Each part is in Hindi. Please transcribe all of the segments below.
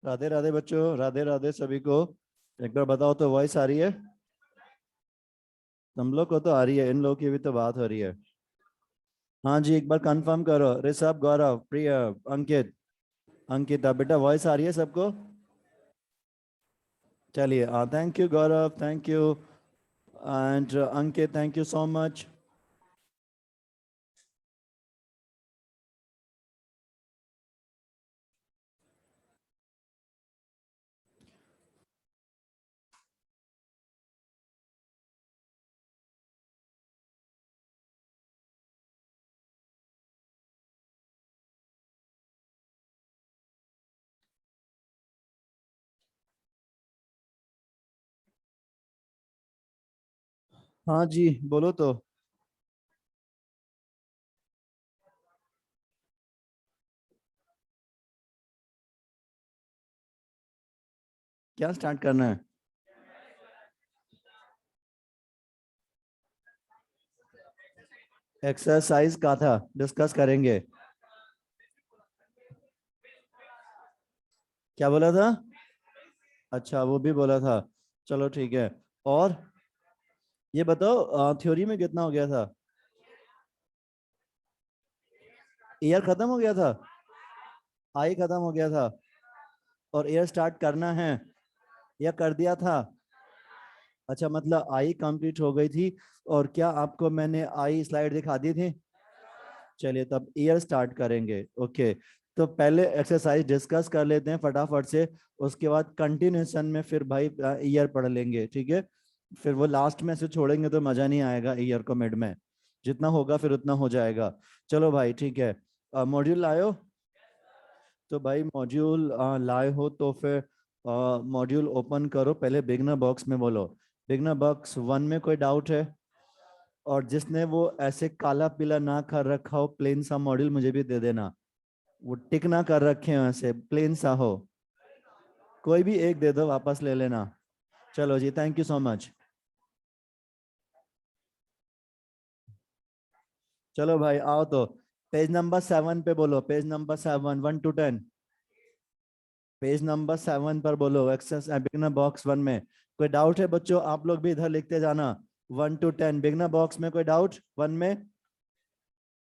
राधे राधे बच्चों, राधे राधे सभी को। एक बार बताओ तो वॉइस आ रही है? तुम लोग को तो आ रही है, इन लोगों की भी तो बात हो रही है। हाँ जी, एक बार कंफर्म करो। ऋषभ, गौरव, प्रिय, अंकित, अंकिता, बेटा वॉइस आ रही है सबको? चलिए, thank you Gaurav, thank you, and Ankit, thank you so much. हाँ जी, बोलो तो। क्या स्टार्ट करना है? एक्सरसाइज का था, डिस्कस करेंगे। क्या बोला था? अच्छा, वो भी बोला था। चलो ठीक है। और ये बताओ, थ्योरी में कितना हो गया था? ईयर खत्म हो गया था? आई खत्म हो गया था? और ईयर स्टार्ट करना है या कर दिया था? अच्छा, मतलब आई कंप्लीट हो गई थी। और क्या आपको मैंने आई स्लाइड दिखा दी थी? चलिए, तब ईयर स्टार्ट करेंगे। ओके, तो पहले एक्सरसाइज डिस्कस कर लेते हैं फटाफट से। उसके बाद कंटिन्यूशन में फिर भाई ईयर पढ़ लेंगे, ठीक है? फिर वो लास्ट में से छोड़ेंगे तो मजा नहीं आएगा ईयर को मिड में। जितना होगा फिर उतना हो जाएगा। चलो भाई, ठीक है। मॉड्यूल लायो? तो भाई मॉड्यूल लाए हो तो फिर मॉड्यूल ओपन करो। पहले बिगनर बॉक्स में बोलो। बिगनर बॉक्स 1 में कोई डाउट है? और जिसने वो ऐसे काला पीला ना कर रखा हो प्लेन सा मॉड्यूल, मुझे भी दे देना। वो टिक ना कर रखे हो ऐसे प्लेन सा हो, कोई भी एक दे दो, वापस ले लेना। चलो जी, थैंक यू सो मच। चलो भाई आओ तो। पेज नंबर 7 पे बोलो, page number 7, 1 to 10। Page number 7 पर बोलो, एक्सेस बिगनर बॉक्स 1 में। कोई डाउट है बच्चों? आप लोग भी इधर लिखते जाना। 1 to 10 बिगनर बॉक्स में कोई डाउट 1 में?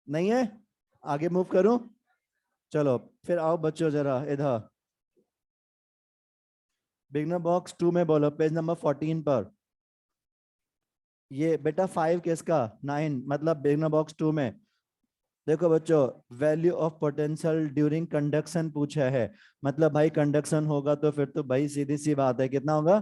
नहीं है? आगे मूव करूं? चलो फिर आओ बच्चों जरा इधर। बिगनर बॉक्स 2 में बोलो, पेज नंबर 14 पर। ये बेटा 5 किसका? 9, मतलब बिगनर बॉक्स 2 में। देखो बच्चों, value of potential during conduction पूछा है। मतलब भाई कंडक्शन होगा तो फिर तो भाई सीधी सी बात है, कितना होगा?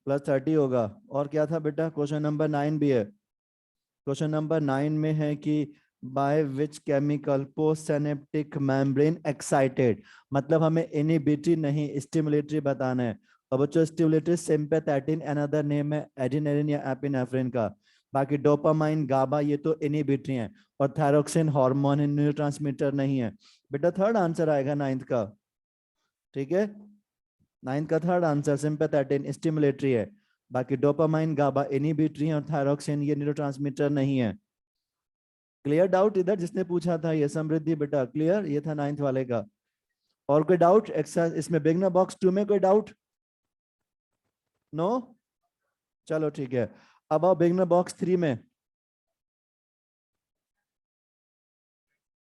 +30 होगा। और क्या था बेटा? क्वेश्चन नंबर 9 भी है। क्वेश्चन नंबर 9 में है कि by which chemical post synaptic membrane excited. मतलब हमें इनहिबिटरी नहीं स्टिमुलेटरी बताना है। और बच्चों, स्टिमुलेटरी सिंपैथेटिन अनदर नेम है एड्रेनालिन या एपिनेफ्रिन का। बाकी डोपामाइन, गाबा ये तो इनहिबिटरी है। और थायरोक्सिन हार्मोन न्यूरोट्रांसमीटर नहीं है। बेटा थर्ड आंसर आएगा 9th का, ठीक है? 9th का थर्ड आंसर सिंपैथेटिन स्टिमुलेटरी है। बाकी डोपामाइन, गाबा इनहिबिटरी है, और थायरोक्सिन ये न्यूरोट्रांसमीटर नहीं है। क्लियर डाउट इधर जिसने पूछा था ये? समृद्धि बेटा क्लियर, ये था 9th वाले का। और कोई डाउट एक्सरसाइज इसमें बिगनर बॉक्स 2 में कोई डाउट? नो? चलो ठीक है। अब आओ बिगनर बॉक्स 3 में।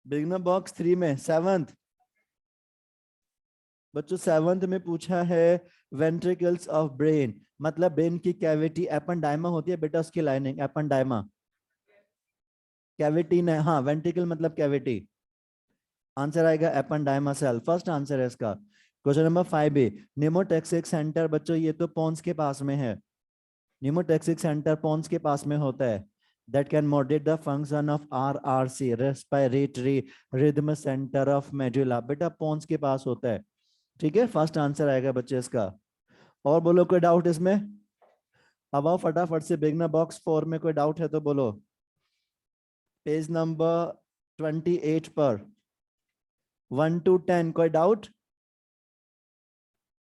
बिगनर बॉक्स 3 में 7th। बच्चों 7th में पूछा है वेंट्रिकल्स ऑफ ब्रेन। मतलब ब्रेन की कैविटी एपेंडाइमा होती है बेटा, उसकी लाइनिंग एपेंडाइमा। कैविटी ने, हाँ वेंट्रिकल मतलब कैविटी। आंसर आएगा एपेंडाइमा सेल, फर्स्ट आंसर है इसका। क्वेश्चन नंबर 5 है। निमोटैक्सिक सेंटर बच्चों ये तो पोन्स के पास में है। निमोटैक्सिक सेंटर पोन्स के पास में होता है। That can moderate the function of RRC, respiratory rhythm centre of medulla. बेटा पोन्स के पास होता है, ठीक है? फर्स्ट आंसर आएगा बच्चे इसका। और बोलो कोई डाउट इसमें? अब आओ फटाफट से बिगनर बॉक्स 4 में कोई डाउट है तो बोलो। पेज नंबर 28 पर 1 to 10 कोई डाउट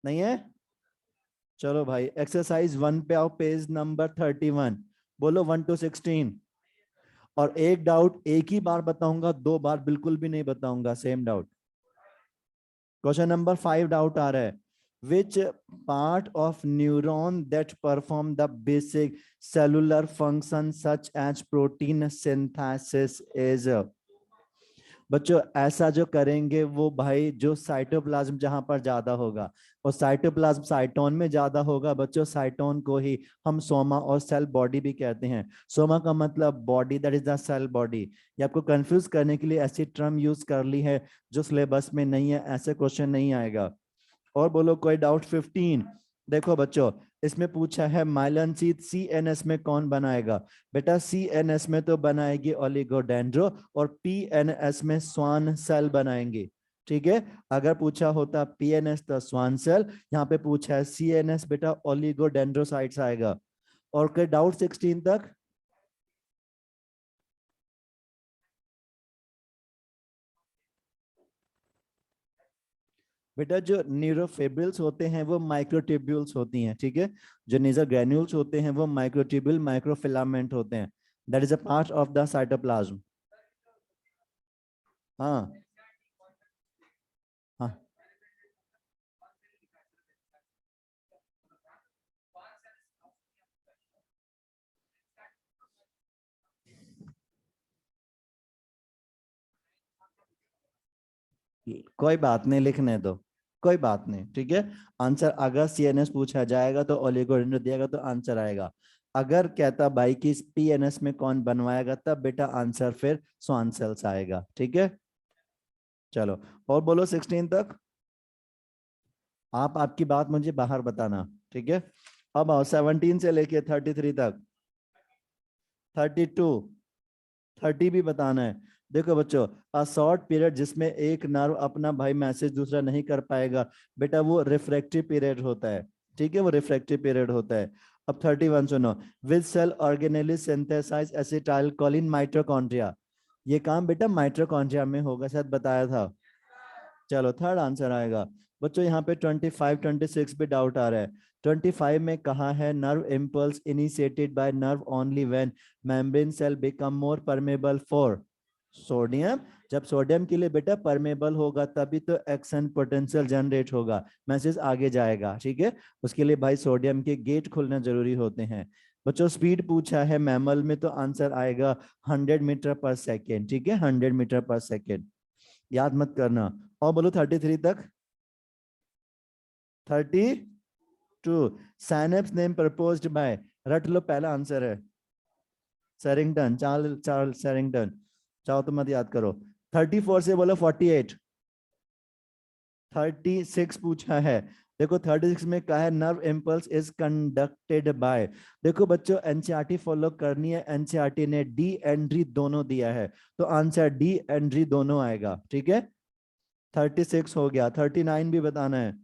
नहीं है? चलो भाई एक्सरसाइज 1 पे आओ, पेज नंबर 31। बोलो 1 to 16। और एक डाउट एक ही बार बताऊंगा, 2 बार बिल्कुल भी नहीं बताऊंगा, same doubt. Question number 5 doubt आ रहा है, which part of neuron that perform the basic cellular function such as protein synthesis is। बच्चों ऐसा जो करेंगे वो भाई जो साइटोप्लाज्म जहां पर ज्यादा होगा, और साइटोप्लाज्म साइटोन में ज्यादा होगा बच्चों, साइटोन को ही हम सोमा और सेल बॉडी भी कहते हैं। सोमा का मतलब body, that is the cell body. ये आपको कंफ्यूज करने के लिए ऐसी टर्म यूज कर ली है जो सिलेबस में नहीं है, ऐसे क्वेश्चन नहीं आएगा। और बोलो कोई डाउट? 15 देखो बच्चों, इसमें पूछा है माइलिन सीएनएस में कौन बनाएगा? बेटा सीएनएस में तो बनाएगी ओलिगोडेंड्रो, और पीएनएस में स्वान सेल बनाएंगे। ठीक है, अगर पूछा होता पीएनएस तो स्वान सेल, यहाँ पे पूछा है सीएनएस, बेटा ओलिगोडेंड्रोसाइट्स आएगा। और कोई डाउट 16 तक? बेटा जो न्यूरोफिब्रिल्स होते हैं वो माइक्रोट्यूब्यूल्स होती हैं, ठीक है। जो नेजल ग्रैन्यूल्स होते हैं वो माइक्रोट्यूब्यूल माइक्रोफिलामेंट होते हैं, that is a part of the cytoplasm. हाँ हाँ, कोई बात नहीं, लिखने दो, कोई बात नहीं, ठीक है। आंसर अगर सीएनएस पूछा जाएगा तो ओलिगोडेंड्रो दिएगा तो आंसर आएगा। अगर कहता भाई कि पीएनएस में कौन बनवाएगा, तब बेटा आंसर फिर स्वान सेल्स आएगा, ठीक है। चलो और बोलो 16 तक। आप आपकी बात मुझे बाहर बताना, ठीक है। अब आओ 17 से लेके 33 तक। 32, 30 भी बताना है। देखो बच्चों, अ शॉर्ट पीरियड जिसमें एक नर्व अपना भाई मैसेज दूसरा नहीं कर पाएगा, बेटा वो रिफ्रैक्टिव पीरियड होता है, ठीक है, वो रिफ्रैक्टिव पीरियड होता है। अब 31 सुनो, which cell organelle synthesize acetylcholine mitochondria. ये काम बेटा माइटोकॉन्ड्रिया में होगा, शायद बताया था। चलो थर्ड आंसर आएगा। बच्चों यहाँ पे 25 26 पे डाउट आ रहा है। 25 में कहा है nerve impulse initiated by nerve only when membrane cell become more permeable for sodium. जब सोडियम के लिए बेटा परमेबल होगा तभी तो एक्शन पोटेंशियल जनरेट होगा, मैसेज आगे जाएगा, ठीक है। उसके लिए भाई सोडियम के गेट खुलना जरूरी होते हैं। बच्चों स्पीड पूछा है मैमल में, तो आंसर आएगा 100 मीटर पर सेकेंड, ठीक है, 100 मीटर पर सेकेंड, याद मत करना। और बोलो 33 तक। 32, साइनेप्स नेम प्रपोज्ड बाय, रट लो, पहला आंसर है सैरिंगटन, चार्ल्स चार्ल्स सैरिंगटन। चाहो तो मत याद करो। 34 से बोलो 48। 36 पूछा है। देखो 36 में कहा है nerve impulse is conducted by. देखो बच्चों एनसीईआरटी फॉलो करनी है, एनसीईआरटी ने डी एंड री दोनों दिया है, तो आंसर डी एंड री दोनों आएगा, ठीक है। 36 हो गया। 39 भी बताना है।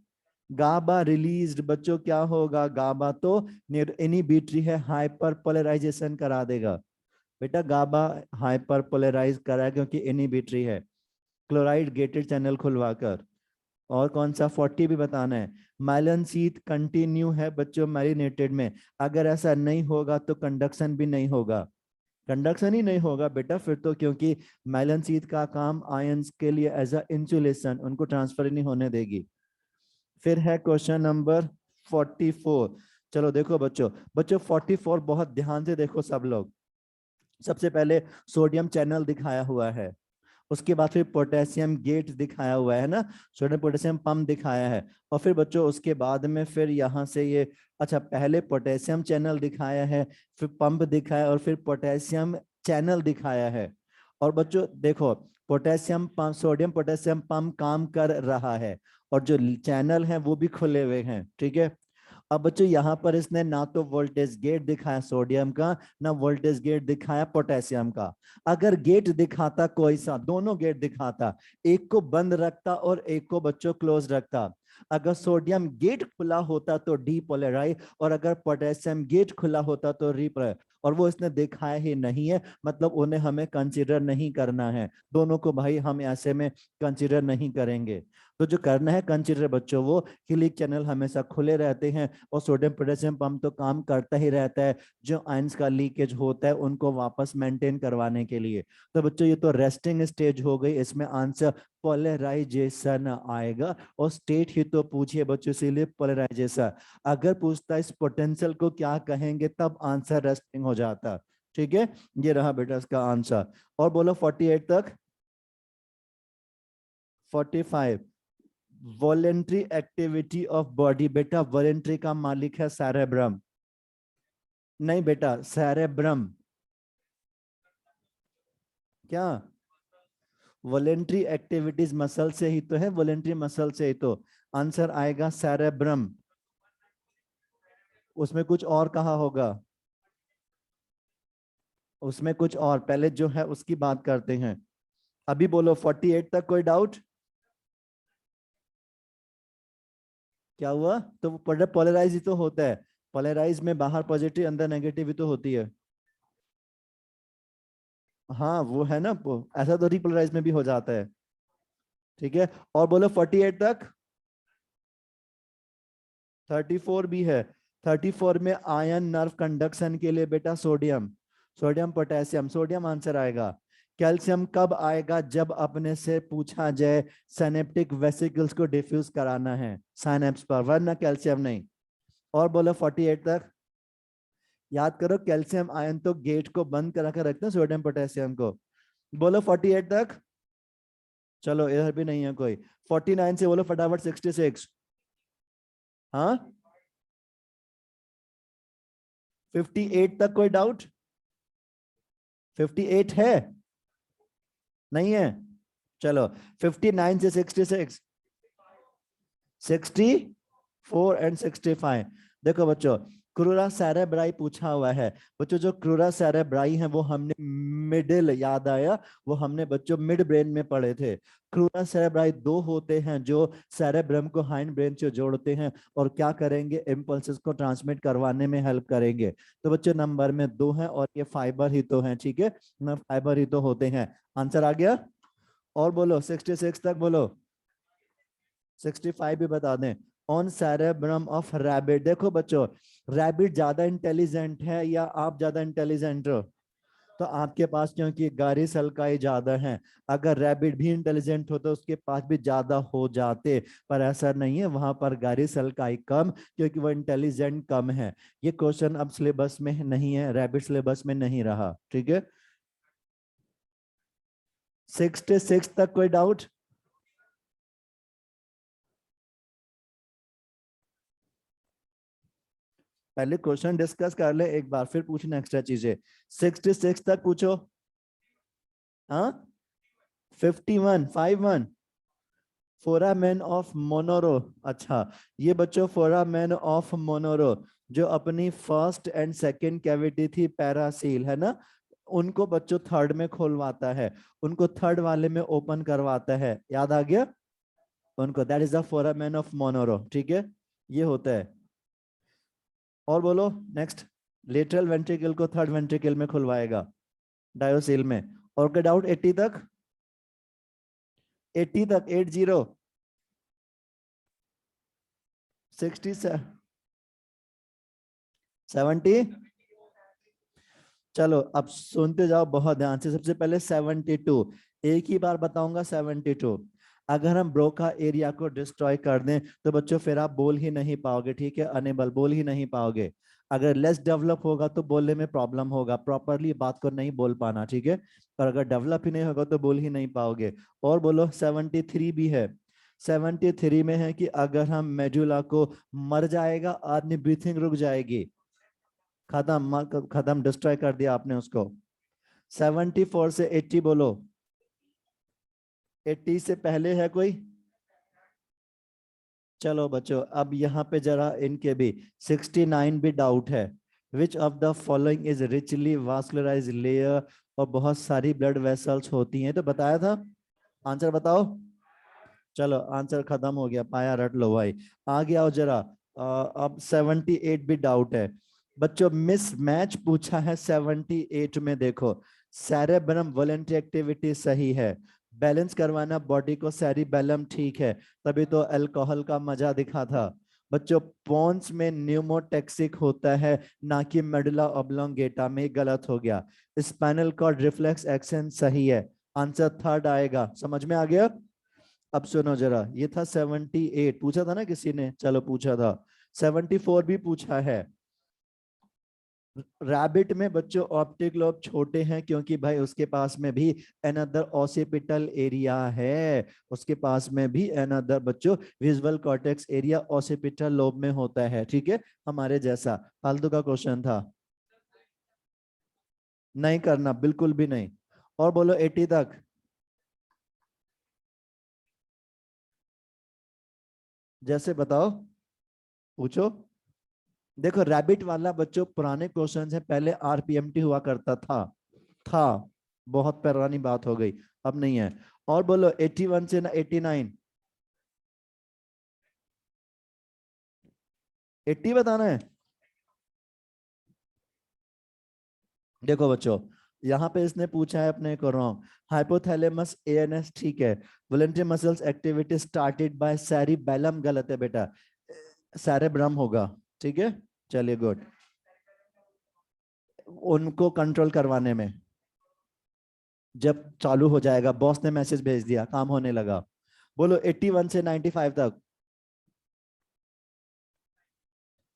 गाबा रिलीज्ड, बच्चों क्या होगा? गाबा तो इनहिबिटरी है, हाइपर पोलराइजेशन करा देगा बेटा। गाबा हाइपर पोलराइज करा क्योंकि इनहिबिटरी है, क्लोराइड गेटेड चैनल खुलवाकर। और कौन सा 40 भी बताना है। माइलन शीथ कंटिन्यू है बच्चों मैरिनेटेड में, अगर ऐसा नहीं होगा तो कंडक्शन भी नहीं होगा, कंडक्शन ही नहीं होगा बेटा फिर तो, क्योंकि माइलन शीथ का काम आयंस के लिए एज अ इंसुलेशन, उनको ट्रांसफर ही नहीं होने देगी। फिर है क्वेश्चन नंबर 44। चलो देखो बच्चों, बच्चों 44 बहुत ध्यान से देखो सब लोग। सबसे पहले सोडियम चैनल दिखाया हुआ है, उसके बाद फिर पोटेशियम गेट दिखाया हुआ है ना, सोडियम पोटेशियम पंप दिखाया है। और फिर बच्चों उसके बाद में फिर यहाँ से ये, अच्छा पहले पोटेशियम चैनल दिखाया है, फिर पंप दिखाया, और फिर पोटेशियम चैनल दिखाया है। और बच्चों देखो potassium pump, sodium potassium pump काम कर रहा है, और जो चैनल है वो भी खुले हुए हैं, ठीक है। अब बच्चों यहाँ पर इसने ना तो वोल्टेज गेट दिखाया सोडियम का, ना वोल्टेज गेट दिखाया पोटेशियम का। अगर गेट दिखाता कोई सा, दोनों गेट दिखाता, एक को बंद रखता और एक को बच्चों क्लोज रखता। अगर सोडियम गेट खुला होता तो डीपोलराइज, और अगर पोटेशियम गेट खुला होता तो रीपोलराइज, और वो इसने दिखाया ही नहीं है, मतलब उन्हें हमें कंसीडर नहीं करना है, दोनों को भाई हम ऐसे में कंसीडर नहीं करेंगे। तो जो करना है कंसिडर बच्चों, वो हीलिक चैनल हमेशा खुले रहते हैं और सोडियम पोटेशियम पंप तो काम करता ही रहता है जो आयंस का लीकेज होता है उनको वापस मेंटेन करवाने के लिए। तो बच्चों ये तो रेस्टिंग स्टेज हो गई, इसमें आंसर पोलराइजेशन आएगा और स्टेट ही तो पूछिए बच्चों, इसीलिए पोलराइजेशन। अगर पूछता है इस पोटेंशियल को क्या कहेंगे तब आंसर रेस्टिंग हो जाता। ठीक है, ये रहा बेटा इसका आंसर। और बोलो 48 तक। 45, वॉलेंट्री एक्टिविटी ऑफ बॉडी। बेटा वॉलेंट्री का मालिक है सेरेब्रम। नहीं बेटा, सेरेब्रम। क्या वॉलेंट्री एक्टिविटीज मसल से ही तो है, वॉलेंट्री मसल से ही तो आंसर आएगा सेरेब्रम। उसमें कुछ और कहा होगा, उसमें कुछ और, पहले जो है उसकी बात करते हैं। अभी बोलो 48 तक कोई डाउट? क्या हुआ? तो पोलराइज ही तो होता है, पोलराइज में बाहर पॉजिटिव अंदर नेगेटिव ही तो होती है। हाँ वो है ना, ऐसा तो रिपोलराइज में भी हो जाता है। ठीक है, और बोलो 48 तक। 34 भी है। 34 में आयन नर्व कंडक्शन के लिए बेटा sodium, sodium potassium, sodium answer आएगा। कैल्शियम कब आएगा? जब अपने से पूछा जाए सिनेप्टिक वेसिकल्स को डिफ्यूज कराना है साइनेप्स पर, वरना कैल्शियम नहीं। और बोलो 48 तक। याद करो कैल्शियम आयन तो गेट को बंद करा कर रखते हैं सोडियम पोटेशियम को। बोलो 48 तक। चलो इधर भी नहीं है कोई। 49 से बोलो फटाफट 66। हाँ 58 तक कोई डाउट? 58 है? नहीं है? चलो 59 से 66, 64 एंड 65। देखो बच्चों, क्रूरा सेरेब्राई पूछा हुआ है। बच्चों जो क्रूरा सेरेब्राई है वो हमने मिडिल, याद आया, वो हमने बच्चों मिड ब्रेन में पढ़े थे। क्रूरा सेरेब्राई दो होते हैं जो सेरेब्रम को हाइंड ब्रेन से जोड़ते हैं और क्या करेंगे, इम्पल्सेस को ट्रांसमिट करवाने में हेल्प करेंगे। तो बच्चों नंबर में दो हैं और ये फाइबर ही तो है, ठीक है ना, फाइबर ही तो होते हैं। आंसर आ गया। और बोलो 66 तक बोलो। 65 भी बता दें। On cerebrum of rabbit. देखो बच्चों, रैबिट ज्यादा इंटेलिजेंट है या आप ज्यादा इंटेलिजेंट हो? तो आपके पास क्योंकि गारी सल्काई ज्यादा है। अगर रैबिट भी इंटेलिजेंट हो तो उसके पास भी ज्यादा हो जाते, पर ऐसा नहीं है, वहां पर गारी सल्काई कम क्योंकि वो इंटेलिजेंट कम है। ये क्वेश्चन अब सिलेबस में नहीं है, रैबिट सिलेबस में नहीं रहा। ठीक है, 66 तक कोई डाउट? पहले क्वेश्चन डिस्कस कर ले एक बार, फिर पूछना एक्स्ट्रा चीजें। 66 तक पूछो। हाँ 51, 51। Foramen of Monro. अच्छा, ये बच्चों फोरामेन ऑफ मोनोरो जो अपनी फर्स्ट एंड सेकंड कैविटी थी पैरासील है ना, उनको बच्चों थर्ड में खोलवाता है, उनको थर्ड वाले में ओपन करवाता है, याद आ गया उनको, that is the foramen of Monro. ठीक है, ये होता है। और बोलो नेक्स्ट। लेटरल वेंट्रिकल को थर्ड वेंट्रिकल में खुलवाएगा डायोसिल में। और क्या डाउट? 80 तक। 80 तक, 80। 60 से 70। चलो अब सुनते जाओ बहुत ध्यान से। सबसे पहले 72, एक ही बार बताऊंगा 72। अगर हम ब्रोका एरिया को डिस्ट्रॉय कर दें तो बच्चों फिर आप बोल ही नहीं पाओगे, ठीक है, अनेबल, बोल ही नहीं पाओगे। अगर लेस डेवलप होगा तो बोलने में प्रॉब्लम होगा, प्रॉपरली बात को नहीं बोल पाना, ठीक है, पर अगर डेवलप ही नहीं होगा तो बोल ही नहीं पाओगे। और बोलो 73 भी है। 73 में है कि अगर हम मेडुला को मर जाएगा आदमी, ब्रीथिंग रुक जाएगी, खत्म, खत्म, डिस्ट्रॉय कर दिया आपने उसको। 74 से 80 बोलो। 80 से पहले है कोई? चलो बच्चों अब यहाँ पे जरा इनके भी 69 भी डाउट है। Which of the following is richly vascularised layer, और बहुत सारी ब्लड वेसल्स होती हैं, तो बताया था। आंसर बताओ। चलो आंसर खत्म हो गया, पाया रट लो भाई। आगे आओ जरा। अब 78 भी डाउट है बच्चों, मिस मैच पूछा है 78 में। देखो सेरेब्रम वॉलेंट्री एक्टिविटी सही है, बैलेंस करवाना बॉडी को, सेरिबेलम ठीक है, तभी तो अल्कोहल का मजा दिखा था। बच्चों पोन्स में न्यूमोटैक्सिक होता है, ना कि मेडुला ऑब्लोंगेटा में, गलत हो गया। स्पाइनल कॉर्ड रिफ्लेक्स एक्शन सही है, आंसर थर्ड आएगा। समझ में आ गया? अब सुनो जरा, ये था 78, पूछा था ना किसी ने, चलो पूछा था। 74 भी पूछा है। रैबिट में बच्चों ऑप्टिक लोब छोटे हैं क्योंकि भाई उसके पास में भी अनदर ऑसिपिटल एरिया है, उसके पास में भी अनदर बच्चों visual cortex area occipital lobe में होता है, ठीक है, हमारे जैसा। फालतू का क्वेश्चन था, नहीं करना, बिल्कुल भी नहीं। और बोलो 80 तक। जैसे बताओ, पूछो। देखो रैबिट वाला बच्चों पुराने क्वेश्चन है, पहले आरपीएमटी हुआ करता था, बहुत पुरानी बात हो गई, अब नहीं है। और बोलो 81 से ना 89, 80 बताना है। देखो बच्चों, यहाँ पे इसने पूछा है अपने को रॉन्ग। हाइपोथैलेमस एएनएस ठीक है, voluntary muscles activity started by cerebellum गलत है बेटा, सेरेब्रम होगा, ठीक है। चलिए गुड, उनको कंट्रोल करवाने में, जब चालू हो जाएगा, बॉस ने मैसेज भेज दिया, काम होने लगा। बोलो 81 से 95 तक।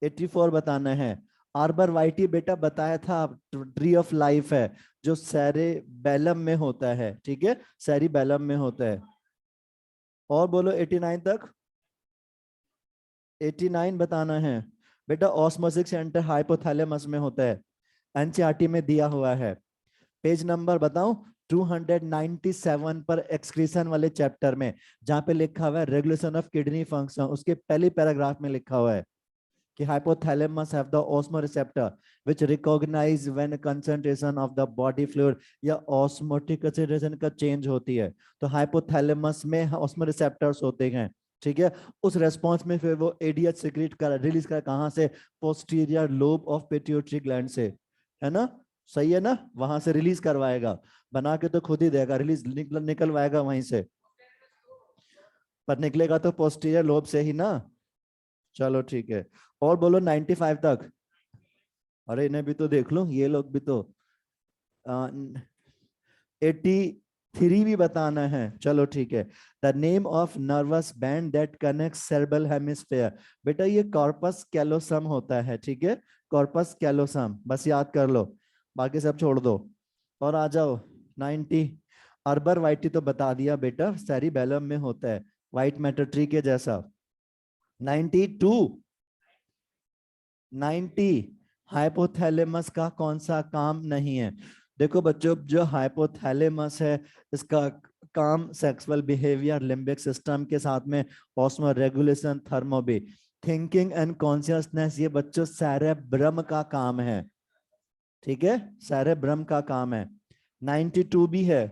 84 बताना है। आर्बर वाइटी बेटा बताया था, ट्री ऑफ लाइफ है, जो सेरेबेलम में होता है, ठीक है, सेरिबेलम में होता है। और बोलो 89 तक। 89 बताना है बेटा, ऑस्मोसिस सेंटर हाइपोथैलेमस में होता है, एनसीईआरटी में दिया हुआ है। पेज नंबर बताऊं, 297 पर एक्सक्रीशन वाले चैप्टर में, जहां पे लिखा हुआ है रेगुलेशन ऑफ किडनी फंक्शन, उसके पहले पैराग्राफ में लिखा हुआ है कि hypothalamus have the osmoreceptor which recognize when concentration of the body fluid या osmotic concentration का चेंज होती है, तो hypothalamus में osmoreceptors होते हैं, ठीक है। उस रेस्पॉन्स में फिर वो एडीएच सिक्रीट कर रिलीज कर, कहां से? Posterior lobe of pituitary gland से, है ना, सही है ना, वहां से रिलीज करवाएगा, बना के तो खुद ही देगा, रिलीज निकलवाएगा वहीं से, पर निकलेगा तो पोस्टीरियर लोब से ही ना। चलो ठीक है। और बोलो 95 तक। अरे इन्हें भी तो देख लो, ये लोग भी तो। 83 भी बताना है, चलो ठीक है। The name of nervous band that connect cerebral hemisphere, बेटा ये कॉर्पस कैलोसम होता है, ठीक है, कॉर्पस कैलोसम, बस याद कर लो, बाकी सब छोड़ दो। और आ जाओ 90। अर्बर वाइटी तो बता दिया बेटा, सेरिबेलम में होता है, व्हाइट मैटर ट्री के जैसा। 92, 90, हाइपोथैलेमस का कौन सा काम नहीं है? देखो बच्चों, जो हाइपोथैलेमस है, इसका काम सेक्सुअल बिहेवियर, लिम्बिक सिस्टम के साथ में ऑस्मो रेगुलेशन, थर्मोबी, थिंकिंग एंड कॉन्शियसनेस, ये बच्चों सेरेब्रम का काम है, ठीक है, सेरेब्रम का काम है। 92 भी है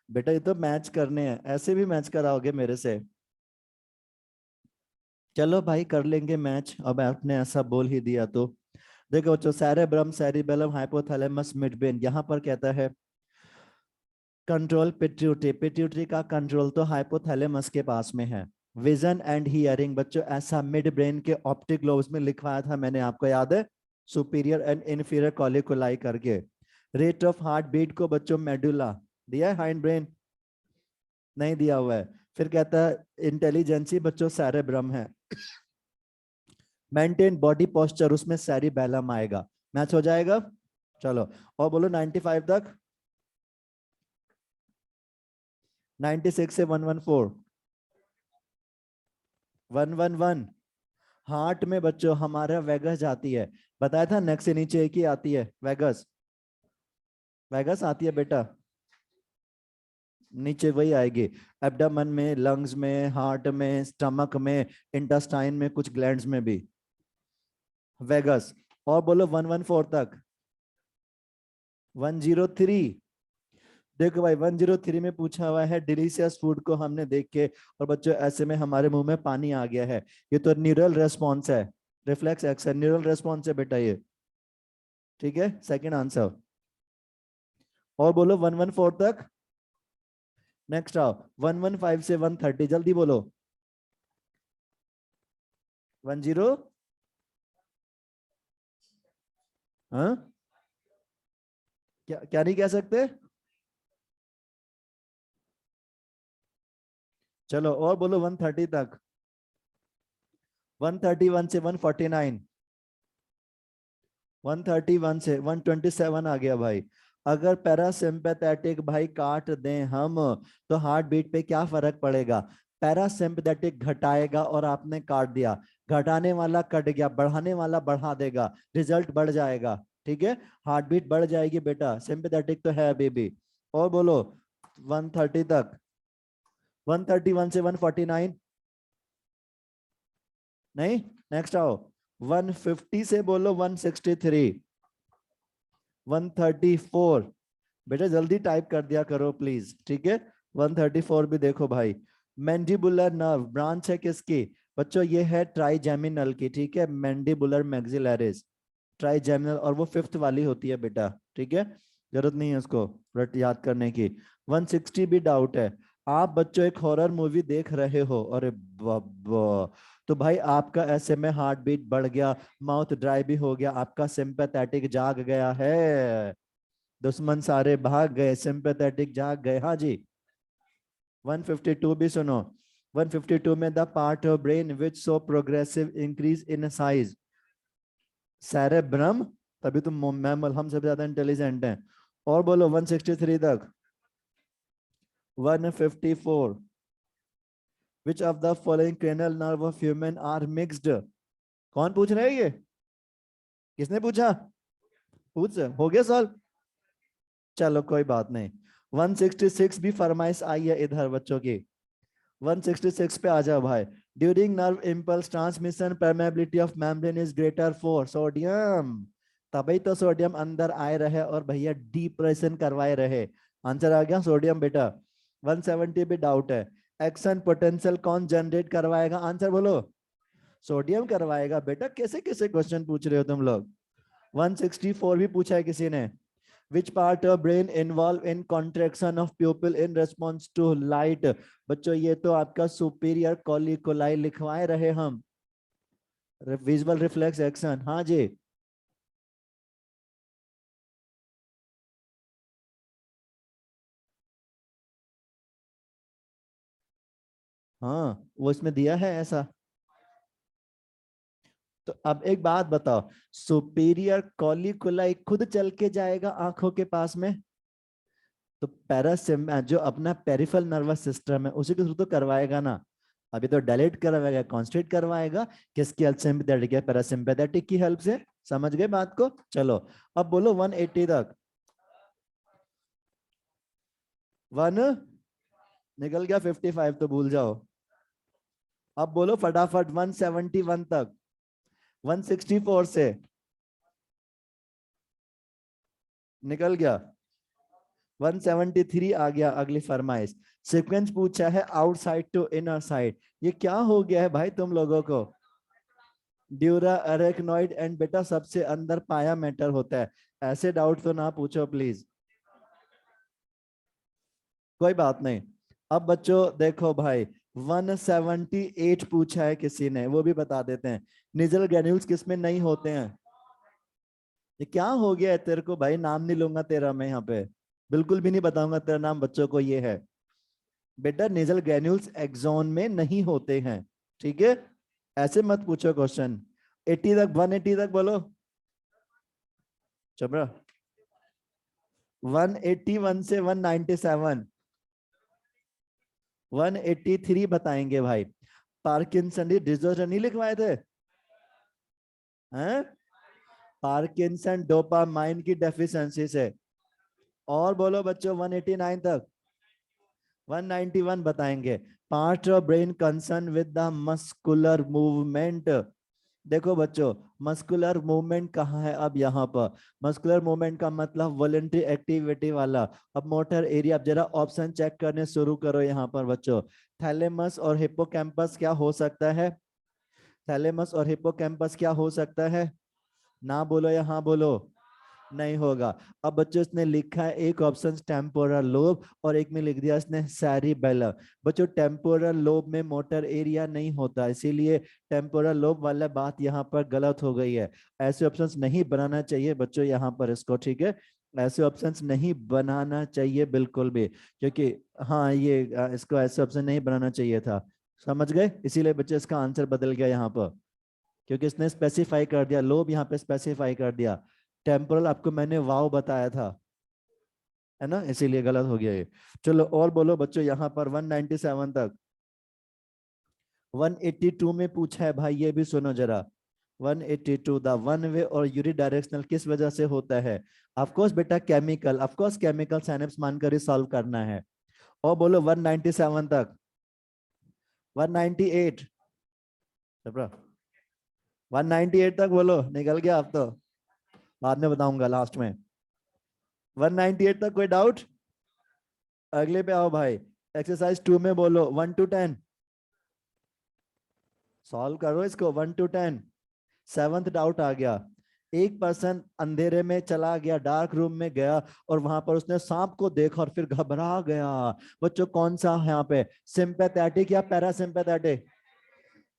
बेटा, ये तो मैच करने हैं, ऐसे भी मैच कराओगे मेरे से? चलो भाई कर लेंगे मैच, अब आपने ऐसा बोल ही दिया तो। देखो बच्चों, सेरेब्रम, सेरिबेलम, हाइपोथैलेमस, मिडब्रेन, यहाँ पर कहता है कंट्रोल पिट्यूटरी, पिट्यूटरी का कंट्रोल तो हाइपोथैलेमस के पास में है। विजन एंड हियरिंग बच्चों, ऐसा मिड ब्रेन के ऑप्टिक लोब्स में लिखवाया था मैंने, आपको याद है, सुपीरियर एंड इन्फीरियर कॉलिकुलाई करके। रेट ऑफ हार्ट बीट को बच्चों मेडुला दिया है, हाइंड ब्रेन नहीं दिया हुआ है। फिर कहता है इंटेलिजेंसी बच्चों सेरेब्रम है। मेंटेन बॉडी पोस्चर, उसमें सेरिबेलम आएगा, मैच हो जाएगा। चलो, और बोलो 95 तक। 96 से 114, 111। हार्ट में बच्चों हमारा वेगस जाती है, बताया था नेक से नीचे एक ही आती है, वेगस, वेगस आती है बेटा, नीचे वही आएगी, एब्डोमेन में, लंग्स में, हार्ट में, स्टमक में, इंटेस्टाइन में, कुछ ग्लैंड्स में भी वेगस। और बोलो 114 तक। 103, देखो भाई 103 में पूछा हुआ है डिलीशियस फूड को हमने देख के, और बच्चों ऐसे में हमारे मुंह में पानी आ गया है, ये तो न्यूरल रेस्पॉन्स है, रिफ्लेक्स एक्शन, न्यूरल रेस्पॉन्स है बेटा ये, ठीक है, सेकंड आंसर। और बोलो 114 तक। नेक्स्ट आओ 115 से 130 जल्दी बोलो 10 हाँ क्या क्या नहीं कह सकते चलो और बोलो 130 तक 131 से 149 131 से 127 आ गया भाई अगर पैरासिम्पैथेटिक भाई काट दें हम तो हार्ट बीट पे क्या फर्क पड़ेगा पैरासिम्पैथेटिक घटाएगा और आपने काट दिया घटाने वाला कट गया बढ़ाने वाला बढ़ा देगा रिजल्ट बढ़ जाएगा ठीक है हार्ट बीट बढ़ जाएगी बेटा सिंपैथेटिक तो है बेबी और बोलो 130 तक 131 से 149 नहीं नेक्स्ट आओ 150 से बोलो 163 134 बेटा जल्दी टाइप कर दिया करो प्लीज ठीक है 134 भी देखो भाई मैंडिबुलर नर्व ब्रांच है किसकी बच्चों ये है ट्राइजेमिनल की ठीक है मैंडिबुलर मैक्सिलरिस ट्राइजेमिनल और वो फिफ्थ वाली होती है बेटा ठीक है जरूरत नहीं है उसको रट याद करने की 160 भी डाउट है आप बच्चों एक हॉरर मूवी देख रहे हो अरे बाबा तो भाई आपका ऐसे में हार्ट बीट बढ़ गया माउथ ड्राई भी हो गया आपका सिंपैथेटिक जाग गया है दुश्मन सारे भाग गए सिंपैथेटिक जाग गए हाँ जी 152 भी सुनो 152 में the part of brain which so progressive increase in size cerebrum तभी तो मैमल हम सबसे ज्यादा इंटेलिजेंट हैं और बोलो 163 तक 154 which of the following cranial nerve of human are mixed कौन पूछ रहे हैं ये किसने पूछा पूछ हो गया सॉल्व चलो कोई बात नहीं 166 भी फरमाइश आई है इधर बच्चों की 166 पे आ जाओ भाई during nerve impulse transmission permeability of membrane is greater for sodium तभी तो सोडियम अंदर आए रहे और भैया डिप्रेशन करवाए रहे आंसर आ गया सोडियम बेटा 170 भी डाउट है एक्शन पोटेंशियल कौन जनरेट करवाएगा आंसर बोलो सोडियम करवाएगा बेटा कैसे कैसे क्वेश्चन पूछ रहे हो तुम लोग 164 भी पूछा है किसी ने Which part of brain involve in contraction of pupil in response to light? बच्चों ये तो आपका सुपीरियर कॉलिकुलाई लिखवाए रहे हम विजुअल रिफ्लेक्स एक्शन हाँ जी हाँ वो इसमें दिया है ऐसा तो अब एक बात बताओ सुपीरियर कॉलिकुलाई खुद चल के जाएगा आंखों के पास में तो पैरासिम जो अपना पेरिफेरल नर्वस सिस्टम है उसी के थ्रू तो करवाएगा ना अभी तो डायलेट करवाएगा कॉन्स्ट्रेट करवाएगा किसकी हेल्प सिंपैथेटिक है पैरासिम्पैथेटिक की हेल्प से समझ गए बात को चलो अब बोलो 180 तक 1 निकल गया 55 तो भूल जाओ अब बोलो फटाफट 171 तक 164 से निकल गया 173 आ गया अगली फरमाइश सीक्वेंस पूछा है आउटसाइड टू इनर साइड ये क्या हो गया है भाई तुम लोगों को ड्यूरा अरेक्नॉइड एंड बेटा सबसे अंदर पाया मैटर होता है ऐसे डाउट तो ना पूछो प्लीज कोई बात नहीं अब बच्चों देखो भाई 178 पूछा है किसी ने वो भी बता देते हैं निजल ग्रेन्यूल्स किसमें नहीं होते हैं ये क्या हो गया है तेरे को भाई नाम नहीं लूंगा तेरा मैं यहाँ पे बिल्कुल भी नहीं बताऊंगा तेरा नाम बच्चों को ये है बेटा नेजल ग्रेन्यूल्स एक्सोन में नहीं होते हैं ठीक है ऐसे मत पूछो क्वेश्चन 80 तक 180 तक बोलो चबरा 181 से 197 183 बताएंगे भाई पार्किंसन डिसऑर्डर नहीं लिखवाए थे हैं पार्किंसन डोपामाइन की डेफिशिएंसी से और बोलो बच्चों 189 तक 191 बताएंगे part of brain concern with the muscular movement देखो बच्चों मस्कुलर मूवमेंट कहाँ है अब यहाँ पर मस्कुलर मूवमेंट का मतलब वॉलेंट्री एक्टिविटी वाला अब मोटर एरिया अब जरा ऑप्शन चेक करने शुरू करो यहाँ पर बच्चों थैलेमस और हिप्पोकैम्पस क्या हो सकता है थैलेमस और हिप्पोकैम्पस क्या हो सकता है ना बोलो या हाँ बोलो नहीं होगा। अब बच्चों इसने लिखा है एक ऑप्शन टेम्पोरल लोब और एक में लिख दिया इसने सेरिबेलम। बच्चों टेम्पोरल लोब में मोटर एरिया नहीं होता, इसीलिए टेम्पोरल लोब वाला बात यहाँ पर गलत हो गई है। ऐसे ऑप्शंस नहीं बनाना चाहिए बच्चों यहाँ पर इसको, ठीक है। ऐसे ऑप्शंस नहीं बनाना चाहिए बिल्कुल भी, क्योंकि हाँ ये इसको ऐसे ऑप्शन नहीं बनाना चाहिए था, समझ गए। इसीलिए बच्चे इसका आंसर बदल गया यहाँ पर, क्योंकि इसने स्पेसिफाई कर दिया, लोब यहाँ पे स्पेसिफाई कर दिया। टेम्पोरल आपको मैंने वाव बताया था, है ना, इसीलिए गलत हो गया ये। चलो और बोलो बच्चों यहाँ पर 197 तक। 182 में पूछा है भाई, ये भी सुनो जरा। 182 द वन वे और यूनिडायरेक्शनल किस वजह से होता है? ऑफ कोर्स बेटा chemical, of course chemical synapse मानकर ही सॉल्व करना है। और बोलो 197 तक। 198 198 तक बोलो, निकल गया आप तो, बाद में बताऊंगा लास्ट में। 198 तक कोई डाउट? अगले पे आओ भाई। एक्सरसाइज 2 में बोलो 1 to 10, सॉल्व करो इसको 1 to 10। सेवंथ डाउट आ गया। एक पर्सन अंधेरे में चला गया, डार्क रूम में गया और वहां पर उसने सांप को देखा और फिर घबरा गया। बच्चों कौन सा है यहाँ पे, सिंपैथेटिक या पैरासिम्पैथेटिक?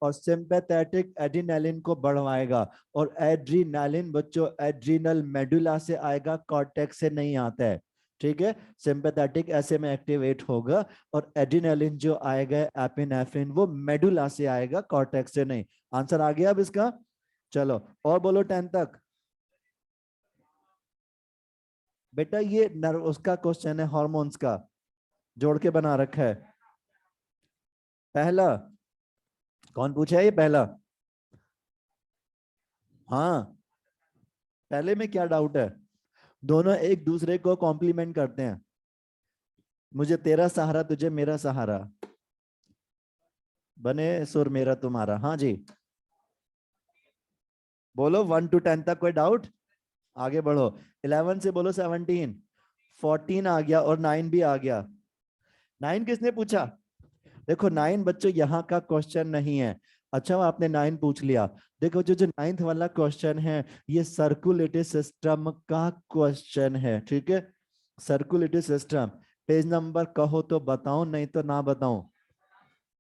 और सिंपैथेटिक एड्रेनालिन को बढ़वाएगा, और एड्रेनालिन बच्चों एड्रिनल मेडुला से आएगा, कॉर्टेक्स से नहीं आता है, ठीक है। सिंपैथेटिक ऐसे में एक्टिवेट होगा, और एड्रेनालिन जो आएगा एपिनेफ्रिन वो मेडुला से आएगा, कॉर्टेक्स से नहीं। आंसर आ गया अब इसका। चलो और बोलो 10 तक। बेटा ये नर्व उसका क्वेश्चन है, हार्मोन्स का, जोड़ के बना रखा है। पहला कौन पूछा है, ये पहला? हाँ, पहले में क्या डाउट है? दोनों एक दूसरे को कॉम्प्लीमेंट करते हैं। मुझे तेरा सहारा, तुझे मेरा सहारा, बने सुर मेरा तुम्हारा। हाँ जी, बोलो 1 to 10 तक कोई डाउट? आगे बढ़ो। 11 से बोलो 17। 14 आ गया और 9 भी आ गया। 9 किसने पूछा? देखो 9 बच्चों यहाँ का क्वेश्चन नहीं है। अच्छा आपने 9 पूछ लिया। देखो जो जो 9th वाला क्वेश्चन है, ये सर्कुलेटरी सिस्टम का क्वेश्चन है, ठीक है। सर्कुलेटरी सिस्टम, पेज नंबर कहो तो बताओ, नहीं तो ना बताऊं?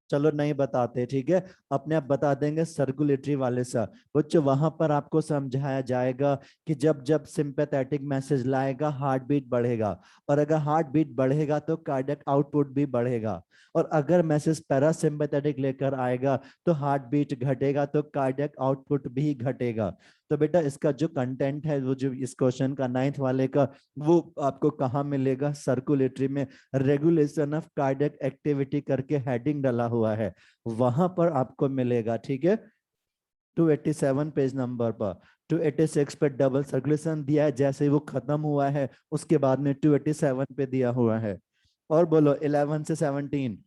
चलो नहीं बताते, ठीक है, अपने आप बता देंगे सर्कुलेटरी वाले से। बच्चों वहां पर आपको समझाया जाएगा कि जब जब सिंपैथेटिक मैसेज लाएगा हार्ट बीट बढ़ेगा, और अगर हार्ट बीट बढ़ेगा तो कार्डियक आउटपुट भी बढ़ेगा, और अगर मैसेज पैरासिम्पैथेटिक लेकर आएगा तो हार्ट बीट घटेगा तो कार्डियक आउटपुट भी घटेगा। तो बेटा इसका जो कंटेंट है, वो जो इस क्वेश्चन का 9th वाले का, वो आपको कहाँ मिलेगा? सर्कुलेटरी में, रेगुलेशन ऑफ कार्डियक एक्टिविटी करके हेडिंग डाला हुआ है, वहां पर आपको मिलेगा, ठीक है। 287 पेज नंबर पर। 286 पे डबल सर्कुलेशन दिया है, जैसे ही वो खत्म हुआ है उसके बाद में 287 पे दिया हुआ है। और बोलो 11 से 17।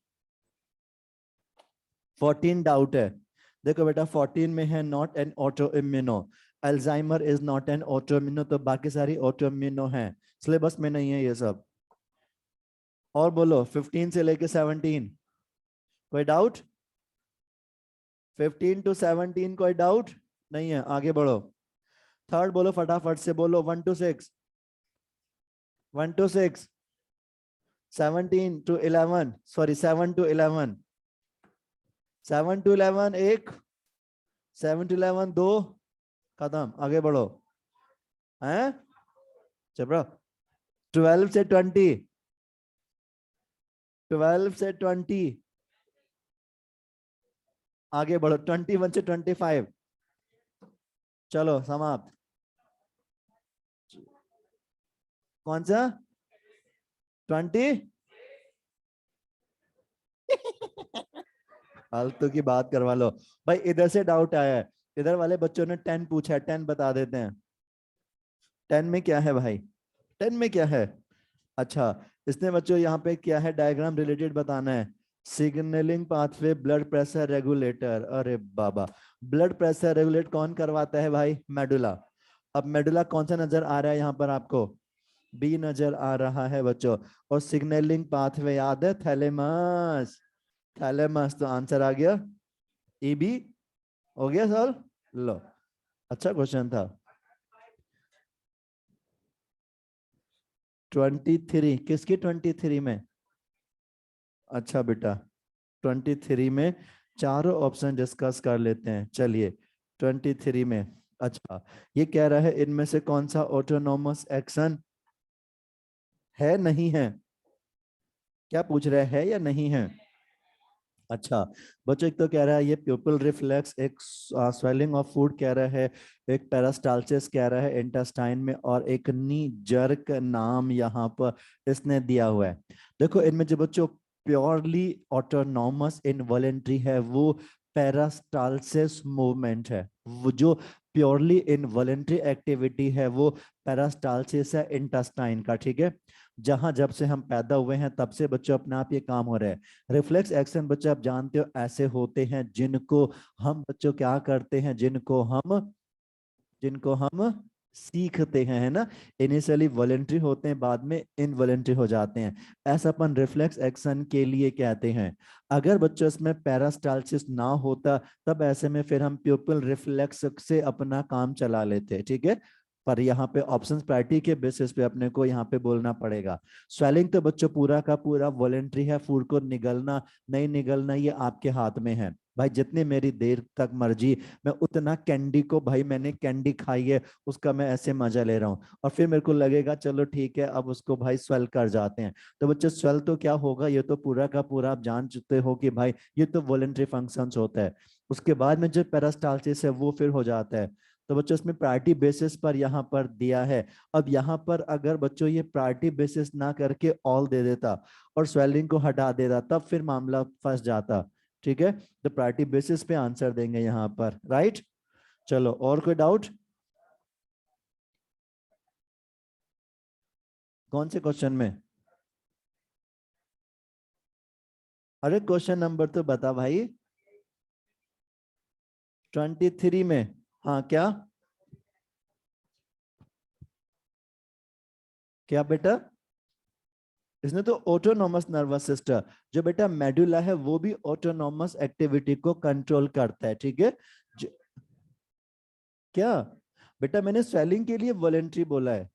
14 डाउट है। देखो बेटा 14 में है not an auto immuno, Alzheimer is not an auto immuno, तो बाकी सारी ऑटो इम्यूनो है, सिलेबस में नहीं है ये सब। और बोलो 15 से लेके 17, कोई डाउट? 15 to 17 कोई डाउट नहीं है, आगे बढ़ो। थर्ड बोलो फटाफट से, बोलो 1 to 6। 1 to 6। 17 to 11, sorry 7 to 11। 7 to 11 एक, 7 to 11 दो, खत्म, आगे बढ़ो। हैं चलो 12 से 20। 12 से 20, आगे बढ़ो 21 से 25। चलो समाप्त। कौन सा 20? फालतू की बात करवा लो भाई। इधर से डाउट आया है, इधर वाले बच्चों ने 10 पूछा है, 10 बता देते हैं। 10 में क्या है भाई? 10 में क्या है? अच्छा, इसने बच्चों यहाँ पे क्या है, डायग्राम रिलेटेड बताना है। Signalling pathway, blood pressure regulator, अरे बाबा, ब्लड प्रेशर रेगुलेट कौन करवाता है भाई? मेडुला। अब मेडुला कौन सा नजर आ रहा है यहाँ पर आपको? बी नजर आ रहा है बच्चों। और सिग्नलिंग पाथवे याद है, थैलेमस। थैलेमस, तो आंसर आ गया ईबी। हो गया सर, लो, अच्छा क्वेश्चन था। 23 किसकी 23 में? अच्छा बेटा 23 में चारों ऑप्शन डिस्कस कर लेते हैं, चलिए 23 में। अच्छा ये कह रहा है इनमें से कौन सा ऑटोनॉमस एक्शन है नहीं है, क्या पूछ रहा है या नहीं है? अच्छा बच्चों एक तो कह रहा है ये प्यूपल रिफ्लेक्स, एक स्वेलिंग ऑफ फूड कह रहा है, एक पेरास्टाल्सिस कह रहा है इंटेस्टाइन में, और एक नी जर्क नाम यहाँ पर इसने दिया हुआ है। देखो इनमें जो बच्चों प्योरली ऑटोनॉमस इनवॉलेंट्री है वो पेरास्टाल्सिस मूवमेंट है। वो जो प्योरली इनवॉलेंट्री एक्टिविटी है वो पेरास्टाल्सिस है इंटेस्टाइन का, ठीक है। जहां जब से हम पैदा हुए हैं तब से बच्चों अपने आप ये काम हो रहा है। रिफ्लेक्स एक्शन बच्चे आप जानते हो ऐसे होते हैं जिनको हम बच्चों क्या करते हैं, जिनको हम सीखते हैं, है ना। इनिशियली वॉलेंट्री होते हैं, बाद में इनवॉलेंट्री हो जाते हैं। ऐसा अपन रिफ्लेक्स एक्शन के लिए कहते हैं। अगर बच्चों इसमें पेरास्टाल्सिस ना होता तब ऐसे में फिर हम प्यूपल रिफ्लेक्स से अपना काम चला लेते, ठीक है। पर यहाँ पे ऑप्शंस प्रायोरिटी के बेसिस पे अपने को यहाँ पे बोलना पड़ेगा। स्वेलिंग तो बच्चों पूरा का पूरा वॉलेंट्री है, फूड को निगलना नहीं निगलना ये आपके हाथ में है भाई। जितनी मेरी देर तक मर्जी मैं उतना कैंडी को, भाई मैंने कैंडी खाई है उसका मैं ऐसे मजा ले रहा हूँ, और फिर मेरे को लगेगा चलो ठीक है अब उसको भाई स्वेल कर जाते हैं। तो बच्चे स्वेल तो क्या होगा, ये तो पूरा का पूरा आप जान चुके हो कि भाई ये तो वॉलेंट्री फंक्शंस होता है। उसके बाद में जो पेरास्टाल्सिस है वो फिर हो जाता है। तो बच्चों इसमें प्रायोरिटी बेसिस पर यहाँ पर दिया है। अब यहाँ पर अगर बच्चों ये प्रायोरिटी बेसिस ना करके ऑल दे देता और स्वेलिंग को हटा देता तब फिर मामला फंस जाता, ठीक है। तो प्रायोरिटी बेसिस पे आंसर देंगे यहाँ पर, राइट। चलो और कोई डाउट? कौन से क्वेश्चन में? अरे क्वेश्चन नंबर तो बता भाई। 23 में, हाँ क्या? क्या बेटा? इसने तो ऑटोनॉमस नर्वस सिस्टम, जो बेटा मेडुला है वो भी ऑटोनॉमस एक्टिविटी को कंट्रोल करता है, ठीक है। क्या बेटा मैंने स्वेलिंग के लिए वॉलेंट्री बोला है।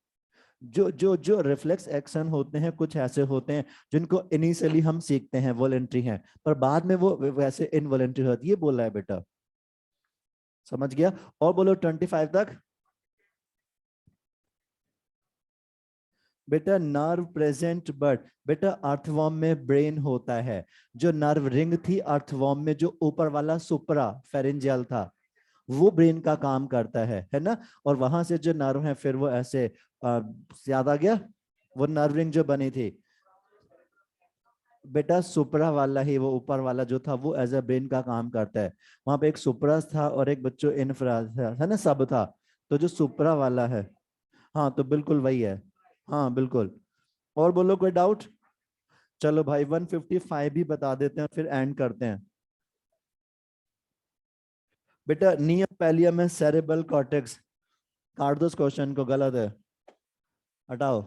जो जो जो रिफ्लेक्स एक्शन होते हैं कुछ ऐसे होते हैं जिनको इनिशियली हम सीखते हैं वॉलेंट्री हैं, पर बाद में वो वैसे इनवॉलेंट्री होती है, ये बोला है बेटा। समझ गया? और बोलो 25 तक। बेटा नर्व प्रेजेंट बट बेटा अर्थवॉर्म में ब्रेन होता है। जो नर्व रिंग थी अर्थवॉर्म में, जो ऊपर वाला सुपरा फेरेंजियल था, वो ब्रेन का काम करता है ना। और वहां से जो नर्व है फिर वो ऐसे याद आ गया वो नर्व रिंग जो बनी थी। बेटा सुपरा वाला ही, वो ऊपर वाला जो था वो एज अ ब्रेन का काम करता है। वहां पे एक सुपरा था और एक बच्चों इन्फ्रा था, है ना, सब था। तो जो सुपरा वाला है, हाँ तो बिल्कुल वही है। हाँ बिल्कुल। और बोलो कोई डाउट? चलो भाई 155 भी बता देते हैं फिर एंड करते हैं। बेटा नियम पैलियम है सेरेबल कॉर्टेक्स। काट दो इस क्वेश्चन को, गलत है, हटाओ,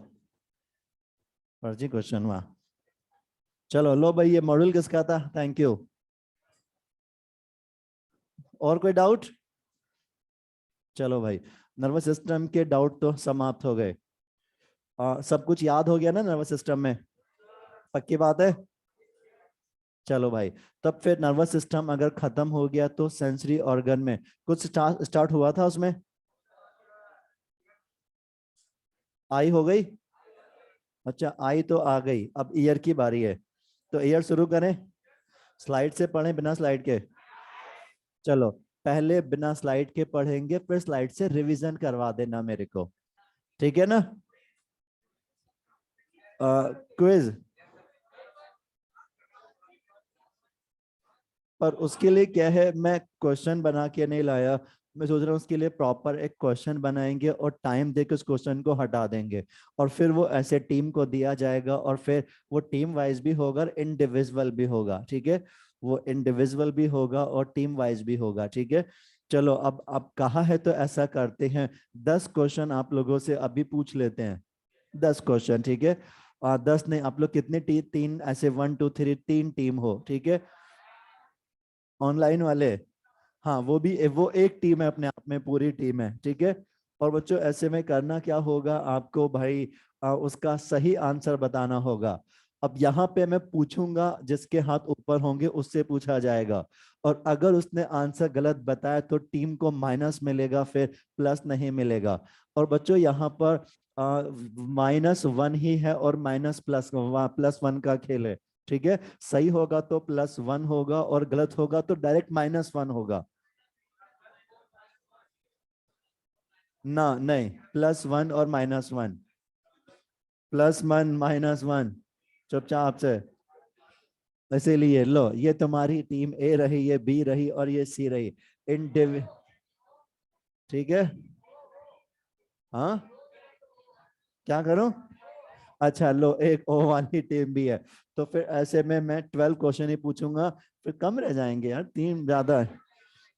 फर्जी क्वेश्चन हुआ। चलो लो भाई, ये मॉड्यूल किसका था? Thank you. और कोई डाउट? चलो भाई नर्वस सिस्टम के डाउट तो समाप्त हो गए। सब कुछ याद हो गया ना नर्वस सिस्टम में? पक्की बात है? चलो भाई, तब फिर नर्वस सिस्टम अगर खत्म हो गया तो सेंसरी ऑर्गन में कुछ स्टार्ट हुआ था उसमें। आई हो गई? अच्छा आई तो आ गई, अब ईयर की बारी है। तो ईयर शुरू करें, स्लाइड से पढ़ें बिना स्लाइड के? चलो पहले बिना स्लाइड के पढ़ेंगे फिर स्लाइड से रिवीजन करवा देना मेरे को, ठीक है ना। क्विज, पर उसके लिए क्या है, मैं क्वेश्चन बना के नहीं लाया। मैं सोच रहा हूँ उसके लिए प्रॉपर एक क्वेश्चन बनाएंगे और टाइम देकर उस क्वेश्चन को हटा देंगे, और फिर वो ऐसे टीम को दिया जाएगा और फिर वो टीम वाइज भी होगा और इंडिविजुअल भी होगा, ठीक है। वो इंडिविजुअल भी होगा और टीम वाइज भी होगा, ठीक है। चलो अब कहा है तो ऐसा करते हैं, 10 क्वेश्चन आप लोगों से अभी पूछ लेते हैं। 10 क्वेश्चन, ठीक है। 10 नहीं, आप लोग कितने तीन ऐसे 1 2 3 तीन टीम हो, ठीक है। ऑनलाइन वाले, हाँ वो भी वो एक टीम है, अपने आप में पूरी टीम है, ठीक है। और बच्चों ऐसे में करना क्या होगा आपको भाई, उसका सही आंसर बताना होगा। अब यहाँ पे मैं पूछूंगा, जिसके हाथ ऊपर होंगे उससे पूछा जाएगा, और अगर उसने आंसर गलत बताया तो टीम को माइनस मिलेगा, फिर प्लस नहीं मिलेगा। और बच्चों यहाँ पर -1 ही है और माइनस प्लस +1 का खेल है। ठीक है, सही होगा तो +1 होगा और गलत होगा तो डायरेक्ट -1 होगा। ना नहीं, +1 और -1, +1 -1, चुपचाप से। इसीलिए लो, ये तुम्हारी टीम ए रही, ये बी रही और ये सी रही। इंडिव ठीक है। हाँ, क्या करूं? अच्छा लो, एक ओ वाली टीम भी है, तो फिर ऐसे में मैं 12 क्वेश्चन ही पूछूंगा, फिर कम रह जाएंगे यार, 3 ज्यादा है।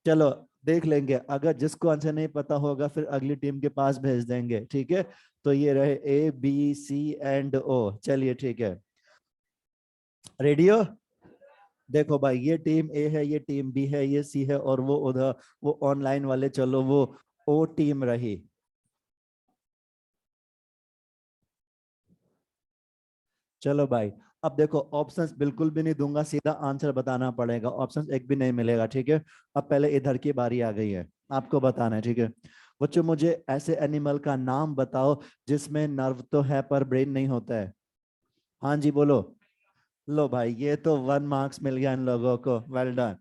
चलो देख लेंगे, अगर जिसको आंसर नहीं पता होगा फिर अगली टीम के पास भेज देंगे। ठीक है, तो ये रहे A B C and O। चलिए ठीक है, रेडियो। देखो भाई, ये टीम ए है, ये टीम बी है, ये सी है, और वो उधर वो ऑनलाइन वाले, चलो वो ओ टीम रही। चलो भाई, अब देखो ऑप्शंस बिल्कुल भी नहीं दूंगा, सीधा आंसर बताना पड़ेगा, ऑप्शंस एक भी नहीं मिलेगा। ठीक है, अब पहले इधर की बारी आ गई है, आपको बताना है। ठीक है बच्चों, मुझे ऐसे एनिमल का नाम बताओ जिसमें नर्व तो है पर ब्रेन नहीं होता है। हाँ जी बोलो। लो भाई, ये तो 1 मार्क्स मिल गया इन लोगों को, वेल डन।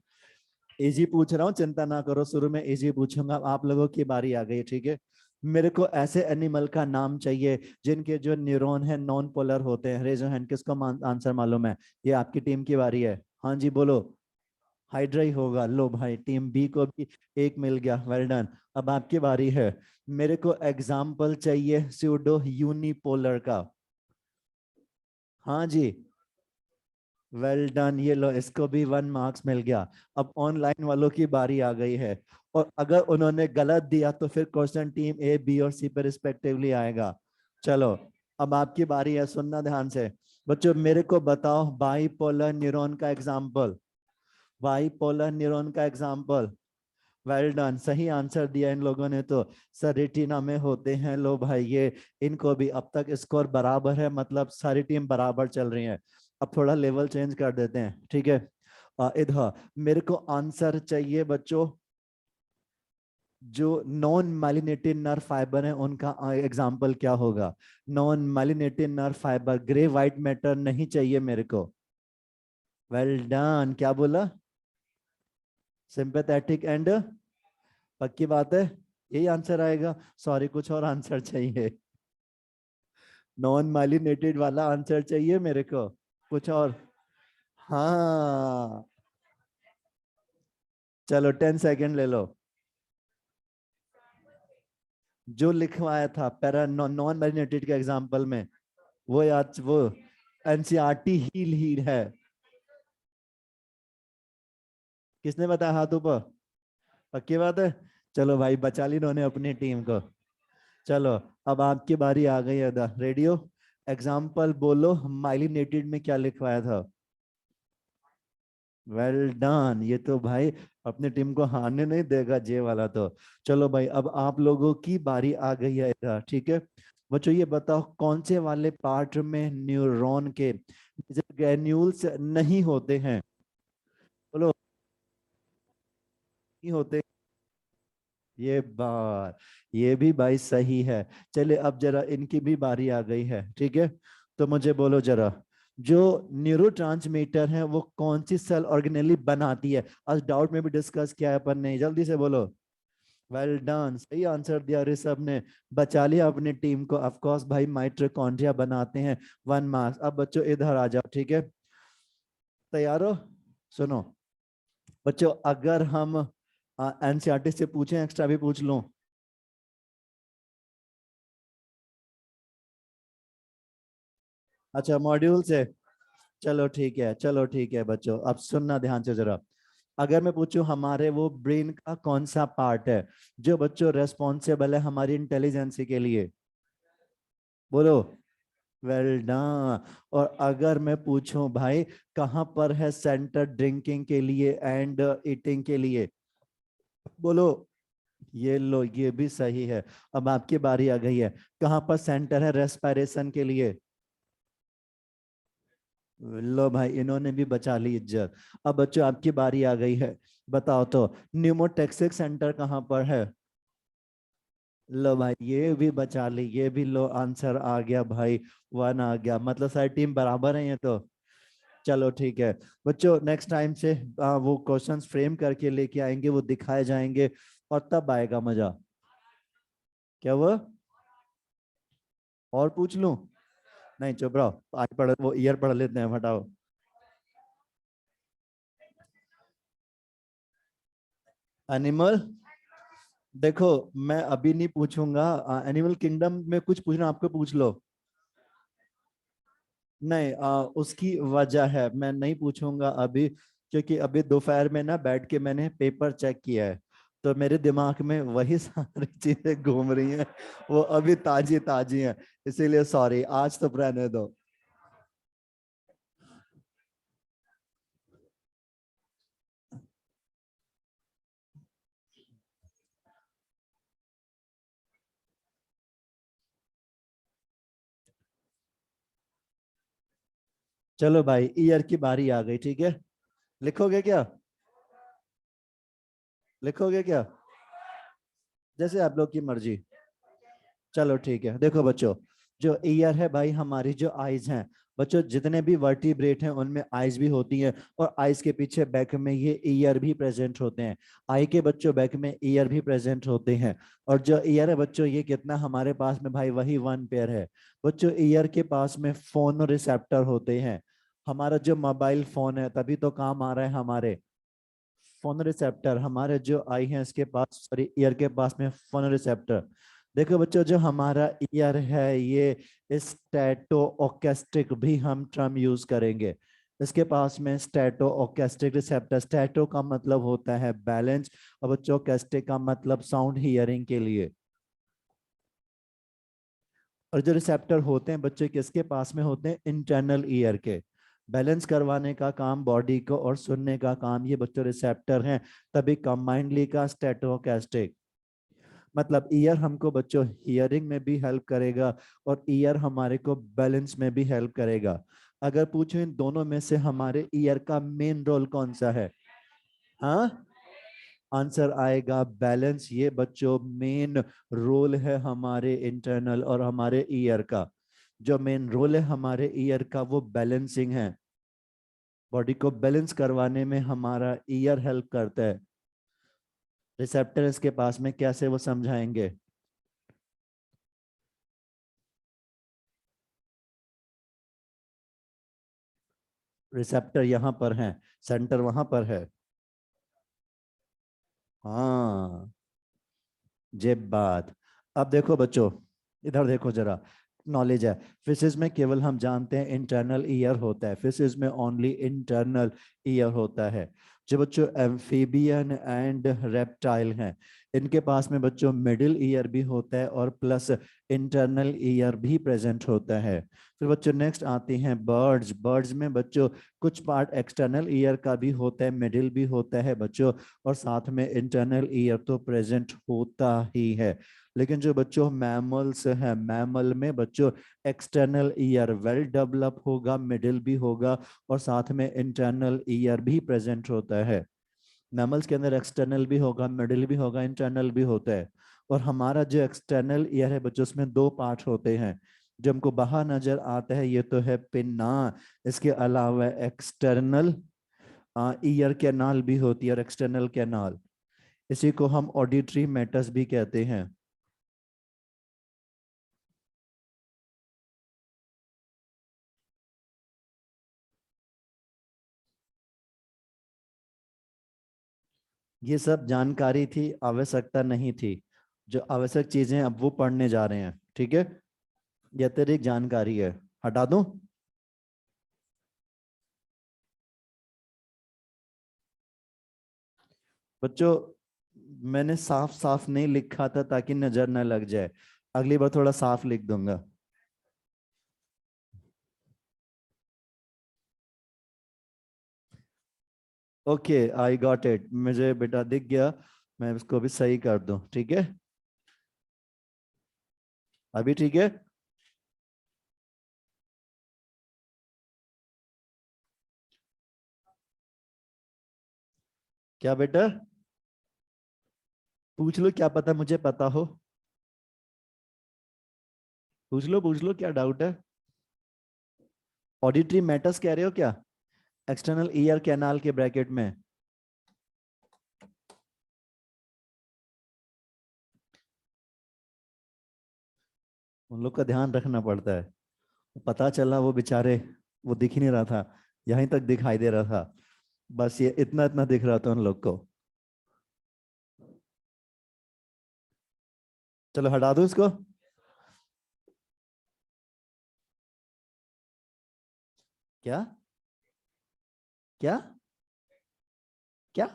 इजी पूछ रहा हूँ, चिंता ना करो, शुरू में इजी पूछूंगा, आप लोगों की बारी आ गई। ठीक है, मेरे को ऐसे एनिमल का नाम चाहिए जिनके जो न्यूरॉन है नॉन पोलर होते हैं। रेज योर हैंड, किसको आंसर मालूम है? ये आपकी टीम की बारी है। हाँ जी बोलो। हाइड्रा ही होगा। लो भाई, टीम बी को भी एक मिल गया, वेल डन। अब आपकी बारी है, मेरे को एग्जाम्पल चाहिए स्यूडो यूनिपोलर का। हाँ जी, वेल डन, ये लो, इसको भी 1 मार्क्स मिल गया। अब ऑनलाइन वालों की बारी आ गई है, और अगर उन्होंने गलत दिया तो फिर क्वेश्चन टीम ए बी और सी पे रिस्पेक्टिवली आएगा। चलो, अब आपकी बारी है, सुनना ध्यान से। बच्चों मेरे को बताओ बाइपोलर न्यूरॉन का एग्जाम्पल, बाइपोलर न्यूरॉन का एग्जाम्पल। वेल डन, सही आंसर दिया इन लोगों ने तो। सर रेटिना में होते हैं। लो भाई, ये इनको भी अब तक स्कोर बराबर है, मतलब सारी टीम बराबर चल रही है। अब थोड़ा लेवल चेंज कर देते हैं। ठीक है, इधर मेरे को आंसर चाहिए बच्चों, जो नॉन माइलिनेटेड नर्व फाइबर है उनका एग्जाम्पल क्या होगा? Non myelinated nerve fibre, grey white matter नहीं चाहिए मेरे को। वेल डन, क्या बोला? सिंपैथेटिक एंड, पक्की बात है, यही आंसर आएगा? सॉरी, कुछ और आंसर चाहिए? नॉन माइलिनेटेड वाला आंसर चाहिए मेरे को, कुछ और? हाँ, चलो 10 सेकंड ले लो। जो लिखवाया था पैरा नॉन माइलिनेटेड के एग्जांपल में, वो याद, वो एनसीईआरटी ही लीड है। किसने बताया हाथ ऊपर? पक्की बात है? चलो भाई, बचा ली इन्होंने अपनी टीम को। चलो, अब आपकी बारी आ गई है। रेडियो, एग्जाम्पल बोलो, माइलिनेटेड में क्या लिखवाया था? वेल डन, ये तो भाई अपनी टीम को हारने नहीं देगा जे वाला तो। चलो भाई, अब आप लोगों की बारी आ गई है इधर। ठीक है बच्चों, ये बताओ कौन से वाले पार्ट में न्यूरॉन के ग्रेन्यूल्स नहीं होते हैं? बोलो, नहीं होते। ये बात, ये भी भाई सही है। चलिए, अब जरा इनकी भी बारी आ गई है। ठीक है, तो मुझे बोलो जरा, जो न्यूरोट्रांसमीटर है वो कौन सी सेल ऑर्गेनेली बनाती है? आज डाउट में भी डिस्कस किया है अपन ने, जल्दी से बोलो। वेल डन, सही आंसर दिया ऋषभ ने, बचा लिया अपनी टीम को। ऑफ कोर्स भाई, माइटोकॉन्ड्रिया बनाते हैं। 1 मार्क्स। अब बच्चों इधर आ जाओ। ठीक है, तैयार हो? सुनो बच्चों, अगर हम एनसीईआरटी से पूछें, एक्स्ट्रा भी पूछ लूं? अच्छा, मॉड्यूल से। चलो ठीक है, चलो ठीक है बच्चों, अब सुनना ध्यान से जरा। अगर मैं पूछूं हमारे वो ब्रेन का कौन सा पार्ट है जो बच्चों रेस्पॉन्सिबल है हमारी इंटेलिजेंस के लिए? बोलो। Well done. और अगर मैं पूछूं भाई, कहाँ पर है सेंटर ड्रिंकिंग के लिए एंड ईटिंग के लिए? बोलो। ये लो, ये भी सही है। अब आपकी बारी आ गई है। कहाँ पर सेंटर है रेस्पिरेशन के लिए? लो भाई, इन्होंने भी बचा ली इज्जत। अब बच्चों आपकी बारी आ गई है। बताओ तो, न्यूमोटेक्सिक सेंटर कहाँ पर है? लो भाई, ये भी बचा ली, ये भी लो, आंसर आ गया भाई। वन आ गया, मतलब सारी टीम बराबर है ये तो। चलो ठीक है। बच्चों नेक्स्ट टाइम से वो क्वेश्चंस फ्रेम करके लेके आएंगे, वो दिखाए जाएंगे, और तब आएगा मजा। क्या हुआ? और पूछ लूं? नहीं, चुप रहो, आज पढ़, वो ईयर पढ़ लेते हैं, हटाओ। एनिमल, देखो, मैं अभी नहीं पूछूंगा। एनिमल किंगडम में कुछ पूछना आपको, पूछ लो। नहीं, उसकी वजह है, मैं नहीं पूछूंगा अभी, क्योंकि अभी दोपहर में ना बैठ के मैंने पेपर चेक किया है, तो मेरे दिमाग में वही सारी चीजें घूम रही हैं, वो अभी ताजी ताजी हैं, इसीलिए सॉरी, आज तो रहने दो। चलो भाई, ईयर की बारी आ गई, ठीक है। लिखोगे क्या? लिखोगे क्या? जैसे आप लोग की मर्जी। चलो ठीक है, देखो बच्चों, जो ईयर है भाई, हमारी जो आईज हैं, बच्चों जितने भी वर्टिब्रेट हैं उनमें आईज भी होती हैं, और आईज के पीछे बैक में ये ईयर भी प्रेजेंट होते हैं। आई के बच्चों बैक में ईयर भी प्रेजेंट होते हैं। और जो ईयर है बच्चों, ये कितना हमारे पास में भाई, वही वन पेयर है। बच्चों ईयर के पास में फोन रिसेप्टर होते हैं। हमारा जो मोबाइल फोन है, तभी तो काम आ रहा है हमारे। फोन रिसेप्टर हमारे जो आई है इसके पास, सॉरी, ईयर के पास में फोन रिसेप्टर। देखो बच्चों, जो हमारा ईयर है, ये स्टैटो ओकेस्टिक भी हम टर्म यूज करेंगे। इसके पास में स्टैटो ओकेस्टिक रिसेप्टर, स्टैटो का मतलब होता है बैलेंस, और बच्चों ओकेस्टिक का मतलब साउंड हियरिंग के लिए। और जो रिसेप्टर होते हैं बच्चे, किसके पास में होते हैं? इंटरनल ईयर के। बैलेंस करवाने का काम बॉडी को, और सुनने का काम ये बच्चों रिसेप्टर हैं। तभी कंबाइंडली का स्टेटोकेस्टिक। मतलब ईयर हमको बच्चों हियरिंग में भी हेल्प करेगा, और ईयर हमारे को बैलेंस में भी हेल्प करेगा। अगर पूछो इन दोनों में से हमारे ईयर का मेन रोल कौन सा है? हाँ, आंसर आएगा बैलेंस। ये बच्चों मेन रोल है हमारे इंटरनल और हमारे ईयर का। जो मेन रोल है हमारे ईयर का, वो बैलेंसिंग है। बॉडी को बैलेंस करवाने में हमारा ईयर हेल्प करता है। रिसेप्टर इसके पास में, कैसे वो समझाएंगे? रिसेप्टर यहाँ पर है, सेंटर वहां पर है। हाँ, जे बात। अब देखो बच्चों, इधर देखो जरा, नॉलेज है। फिशिस में केवल हम जानते हैं इंटरनल ईयर होता है, फिशिस में ओनली इंटरनल ईयर होता है। जो बच्चों एम्फीबियन एंड रेप्टाइल हैं, इनके पास में बच्चों मिडिल ईयर भी होता है, और प्लस इंटरनल ईयर भी प्रेजेंट होता है। फिर बच्चों नेक्स्ट आती हैं बर्ड्स। बर्ड्स में बच्चों कुछ पार्ट एक्सटर्नल ईयर का भी होता है, मिडिल भी होता है बच्चों, और साथ में इंटरनल ईयर तो प्रेजेंट होता ही है। लेकिन जो बच्चों मैमल्स है, मैमल में बच्चों एक्सटर्नल ईयर वेल डेवलप होगा, मिडिल भी होगा, और साथ में इंटरनल ईयर भी प्रेजेंट होता है। मैमल्स के अंदर एक्सटर्नल भी होगा, मिडिल भी होगा, इंटरनल भी होता है। और हमारा जो एक्सटर्नल ईयर है बच्चों, उसमें दो पार्ट होते हैं। जो हमको बाहर नजर आता है, ये तो है पिन्ना। इसके अलावा एक्सटर्नल ईयर कैनाल भी होती है, और एक्सटर्नल कैनाल, इसी को हम ऑडिटरी मैटर्स भी कहते हैं। ये सब जानकारी थी, आवश्यकता नहीं थी। जो आवश्यक चीजें अब वो पढ़ने जा रहे हैं, ठीक है। ये अतिरिक्त जानकारी है, हटा दूं? बच्चों, मैंने साफ साफ नहीं लिखा था ताकि नजर न लग जाए, अगली बार थोड़ा साफ लिख दूंगा। ओके, आई गॉट इट, मुझे बेटा दिख गया। मैं इसको भी सही कर दूं, ठीक है? अभी ठीक है? क्या बेटा? पूछ लो, क्या पता मुझे पता हो। पूछ लो क्या डाउट है। ऑडिटरी मैटर्स कह रहे हो क्या? एक्सटर्नल ईयर कैनाल के ब्रैकेट में। उन लोग का ध्यान रखना पड़ता है। पता चला वो बेचारे, वो दिख ही नहीं रहा था, यहीं तक दिखाई दे रहा था, बस ये इतना इतना दिख रहा था उन लोग को। चलो हटा दो इसको। क्या? क्या? क्या?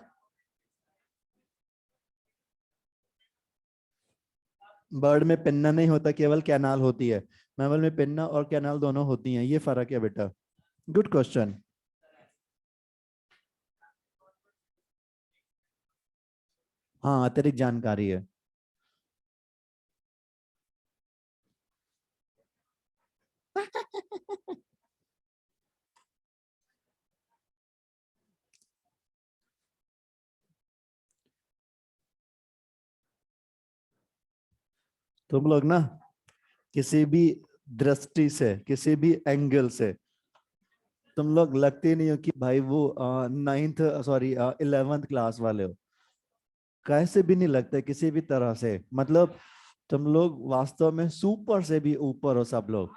बर्ड में पिन्ना नहीं होता, केवल कैनाल होती है। मैमल में पिन्ना और कैनाल दोनों होती हैं, ये फर्क है बेटा। Good question. हाँ, अतिरिक्त जानकारी है। तुम लोग ना किसी भी दृष्टि से, किसी भी एंगल से तुम लोग लगते नहीं हो कि भाई वो नाइन्थ, सॉरी 11th क्लास वाले हो। कैसे भी नहीं लगते किसी भी तरह से, मतलब तुम लोग वास्तव में सुपर से भी ऊपर हो सब लोग।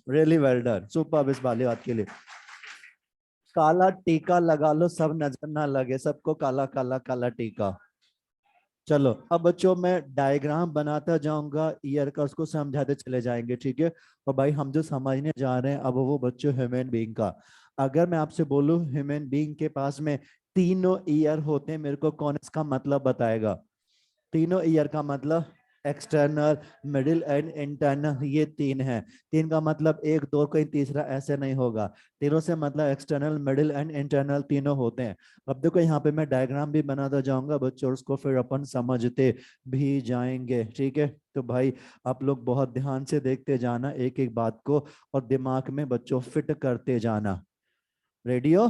रियली वेल डन, सुपर इस वाली बात के लिए। काला टीका लगा लो, सब नजर ना लगे सबको, काला काला काला टीका। चलो अब बच्चों मैं डायग्राम बनाता जाऊंगा ईयर का, उसको समझाते चले जाएंगे, ठीक है? और भाई हम जो समझने जा रहे हैं अब वो बच्चों ह्यूमन बीइंग का, अगर मैं आपसे बोलूं ह्यूमन बीइंग के पास में तीनों ईयर होते हैं, मेरे को कौन इसका मतलब बताएगा? तीनों ईयर का मतलब एक्सटर्नल, मिडिल एंड इंटरनल, ये तीन है। तीन का मतलब एक दो, कोई तीसरा ऐसे नहीं होगा। तीनों से मतलब एक्सटर्नल, मिडिल एंड इंटरनल तीनों होते हैं। अब देखो यहाँ पे मैं डायग्राम भी बनाता जाऊंगा बच्चों, उसको फिर अपन समझते भी जाएंगे, ठीक है? तो भाई आप लोग बहुत ध्यान से देखते जाना एक एक बात को, और दिमाग में बच्चों फिट करते जाना। रेडी हो?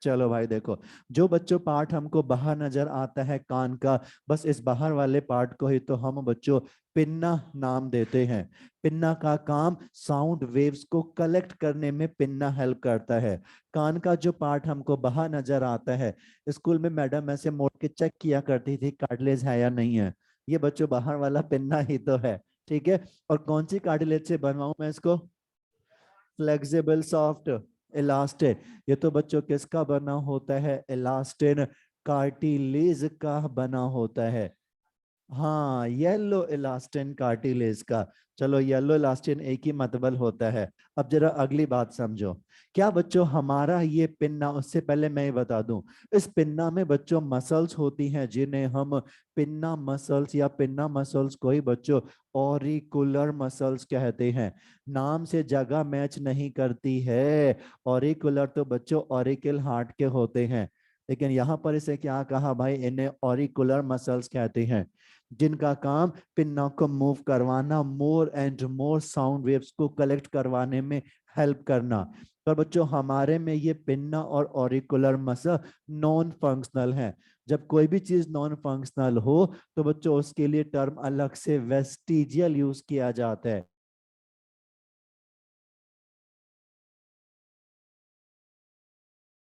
चलो भाई देखो, जो बच्चों पार्ट हमको बाहर नजर आता है कान का, बस इस बाहर वाले पार्ट को ही तो हम बच्चों पिन्ना नाम देते हैं। पिन्ना का काम साउंड वेव्स को कलेक्ट करने में पिन्ना हेल्प करता है। कान का जो पार्ट हमको बाहर नजर आता है, स्कूल में मैडम ऐसे मोड़ के चेक किया करती थी कार्टिलेज है या नहीं है, ये बच्चों बाहर वाला पिन्ना ही तो है, ठीक है? और कौन सी कार्टिलेज से बनवाऊं मैं इसको? Flexible soft elastin. ये तो बच्चों किसका बना होता है? इलास्टिन कार्टिलेज का बना होता है। हाँ, येलो इलास्टिन कार्टिलेज का। चलो येलो इलास्टिन एक ही मतलब होता है। अब जरा अगली बात समझो। क्या बच्चों हमारा ये पिन्ना, उससे पहले मैं ये बता दूं, इस पिन्ना में बच्चों मसल्स होती हैं जिन्हें हम पिन्ना मसल्स या पिन्ना मसल्स को ही बच्चों ऑरिकुलर मसल्स कहते हैं। नाम से जगह मैच नहीं करती है। ऑरिकुलर तो बच्चों ऑरिकल हार्ट के होते हैं, लेकिन यहाँ पर इसे क्या कहा भाई, इन्हें ऑरिकुलर मसल्स कहते हैं, जिनका काम पिन्ना को मूव करवाना, more and more sound waves को कलेक्ट करवाने में हेल्प करना। पर बच्चों हमारे में ये पिन्ना और ऑरिकुलर मसल नॉन फंक्शनल है। जब कोई भी चीज नॉन फंक्शनल हो तो बच्चों उसके लिए टर्म अलग से वेस्टिजियल यूज किया जाता है।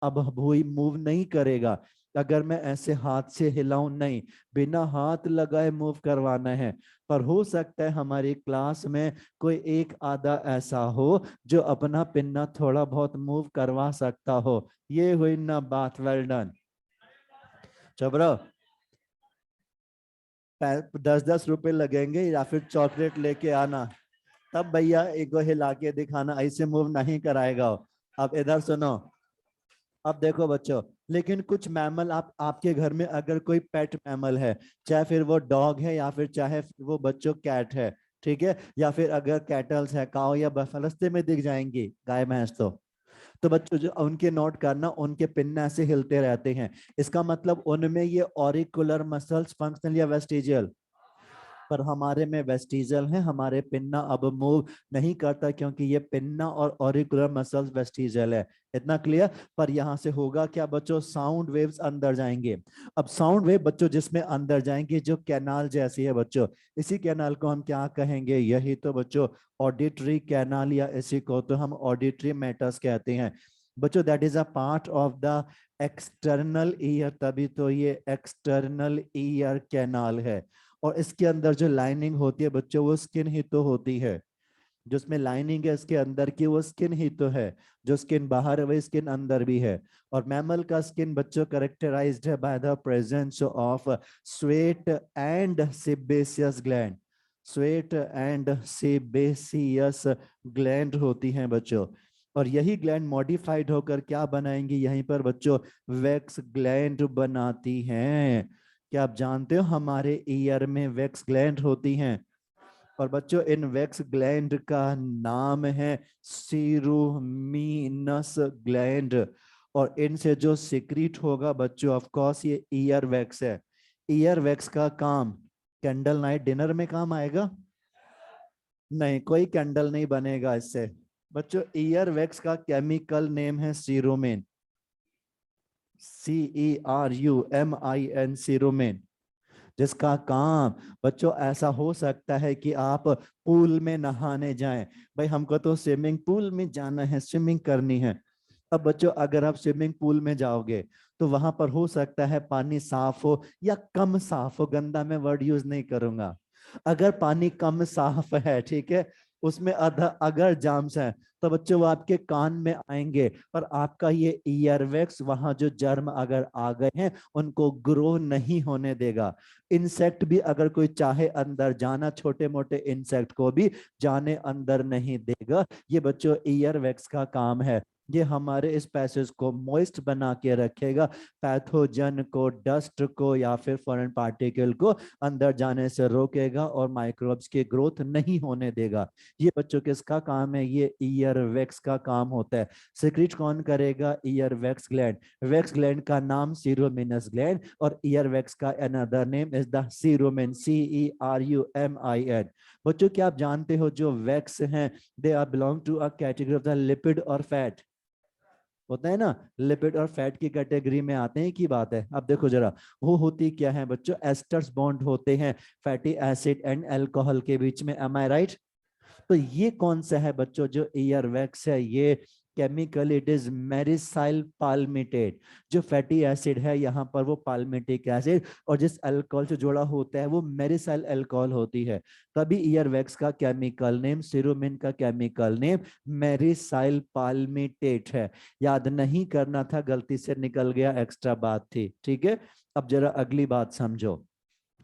अब हुई मूव नहीं करेगा अगर मैं ऐसे हाथ से हिलाऊं नहीं, बिना हाथ लगाए मूव करवाना है। पर हो सकता है हमारी क्लास में कोई एक आधा ऐसा हो जो अपना पिन्ना थोड़ा बहुत मूव करवा सकता हो। ये हुई ना बात, वेल डन। चबरा, 10-10 रुपए लगेंगे या फिर चॉकलेट लेके आना, तब भैया एक को हिला के दिखाना, ऐसे मूव नहीं कराएगा। अब इधर सुनो। अब देखो बच्चों, लेकिन कुछ मैमल, आप आपके घर में अगर कोई पेट मैमल है, चाहे फिर वो डॉग है या फिर चाहे फिर वो बच्चों कैट है, ठीक है? या फिर अगर कैटल्स है, काऊ या बफेलो, रास्ते में दिख जाएंगी गाय भैंस, तो बच्चों जो उनके नोट करना, उनके पिन्ने ऐसे हिलते रहते हैं, इसका मतलब उनमें ये ऑरिकुलर मसल्स फंक्शनल या वेस्टिजियल, पर हमारे में वेस्टिजियल है, हमारे पिन्ना अब मूव नहीं करता क्योंकि ये पिन्ना और ऑरिकुलर मसल्स वेस्टिजियल है। इतना क्लियर। पर यहाँ से होगा क्या बच्चों, साउंड वेव्स अंदर जाएंगे। अब साउंड वेव बच्चों जिसमें अंदर जाएंगे जो कैनाल जैसी है बच्चों, इसी कैनाल को हम क्या कहेंगे, यही तो बच्चों ऑडिटरी कैनाल, या इसी को तो हम ऑडिटरी मैटर्स कहते हैं बच्चों। That is a part of the external ear, तभी तो ये एक्सटर्नल ईयर कैनाल है। और इसके अंदर जो लाइनिंग होती है बच्चों वो स्किन ही तो होती है, जो इसमें लाइनिंग है इसके अंदर की वो स्किन ही तो है, जो स्किन बाहर है वही स्किन अंदर भी है। और मैमल का स्किन बच्चों करेक्टराइज्ड है by the presence of sweat and sebaceous gland. Sweat and sebaceous gland होती हैं बच्चों, और यही ग्लैंड मॉडिफाइड होकर क्या बनाएंगी यहीं पर बच्चों, वैक्स ग्लैंड बनाती हैं। क्या आप जानते हो हमारे ईयर में वैक्स ग्लैंड होती हैं, और बच्चों इन वैक्स ग्लैंड का नाम है सीरोमीनस ग्लैंड। और इनसे जो सिक्रीट होगा बच्चों, ऑफ कोर्स ये ईयर वैक्स है। ईयर वैक्स का काम कैंडल नाइट डिनर में काम आएगा? नहीं, कोई कैंडल नहीं बनेगा इससे बच्चों। ईयर वैक्स का केमिकल नेम है सीरोमेन, CERUMIN, सीरोमेन, जिसका काम बच्चों ऐसा हो सकता है कि आप पूल में नहाने जाएं, भाई हमको तो स्विमिंग पूल में जाना है, स्विमिंग करनी है। अब बच्चों अगर आप स्विमिंग पूल में जाओगे तो वहां पर हो सकता है पानी साफ हो या कम साफ हो, गंदा मैं वर्ड यूज नहीं करूंगा। अगर पानी कम साफ है, ठीक है, उसमें अगर जाम्स है तो बच्चों वो आपके कान में आएंगे, पर आपका ये ईयरवैक्स वहां जो जर्म अगर आ गए हैं उनको ग्रो नहीं होने देगा। इंसेक्ट भी अगर कोई चाहे अंदर जाना, छोटे मोटे इंसेक्ट को भी जाने अंदर नहीं देगा। ये बच्चों ईयरवैक्स का काम है। ये हमारे इस पैसेज को मॉइस्ट बना के रखेगा, पैथोजन को, डस्ट को या फिर फॉरेन पार्टिकल को अंदर जाने से रोकेगा और माइक्रोब्स की ग्रोथ नहीं होने देगा। ये बच्चों किसका काम है, ये ईयर वैक्स का काम होता है। सिक्रीट कौन करेगा, ear wax gland. Wax gland का नाम सीरोमिनस ग्लैंड, और ईयर वैक्स का another name is the cerumin, CERUMIN। बच्चों क्या आप जानते हो जो वैक्स हैं they are belong to a category of the lipid और फैट, होता है ना, लिपिड और फैट की कैटेगरी में आते हैं की बात है। अब देखो जरा वो होती क्या है बच्चों, एस्टर्स बॉन्ड होते हैं फैटी एसिड एंड अल्कोहल के बीच में, एम आई राइट? तो ये कौन सा है बच्चों जो ईयर वैक्स है, ये केमिकल इट इज मेरिसाइल पाल्मिटेट। जो फैटी एसिड है यहाँ पर वो पाल्मिटिक एसिड, और जिस अल्कोहल से जुड़ा होता है वो मेरिसाइल अल्कोहल होती है। तभी ईयर वैक्स का केमिकल नेम, सीरोमिन का केमिकल नेम मेरिसाइल पाल्मिटेट है। याद नहीं करना था, गलती से निकल गया, एक्स्ट्रा बात थी, ठीक है। अब जरा अगली बात समझो।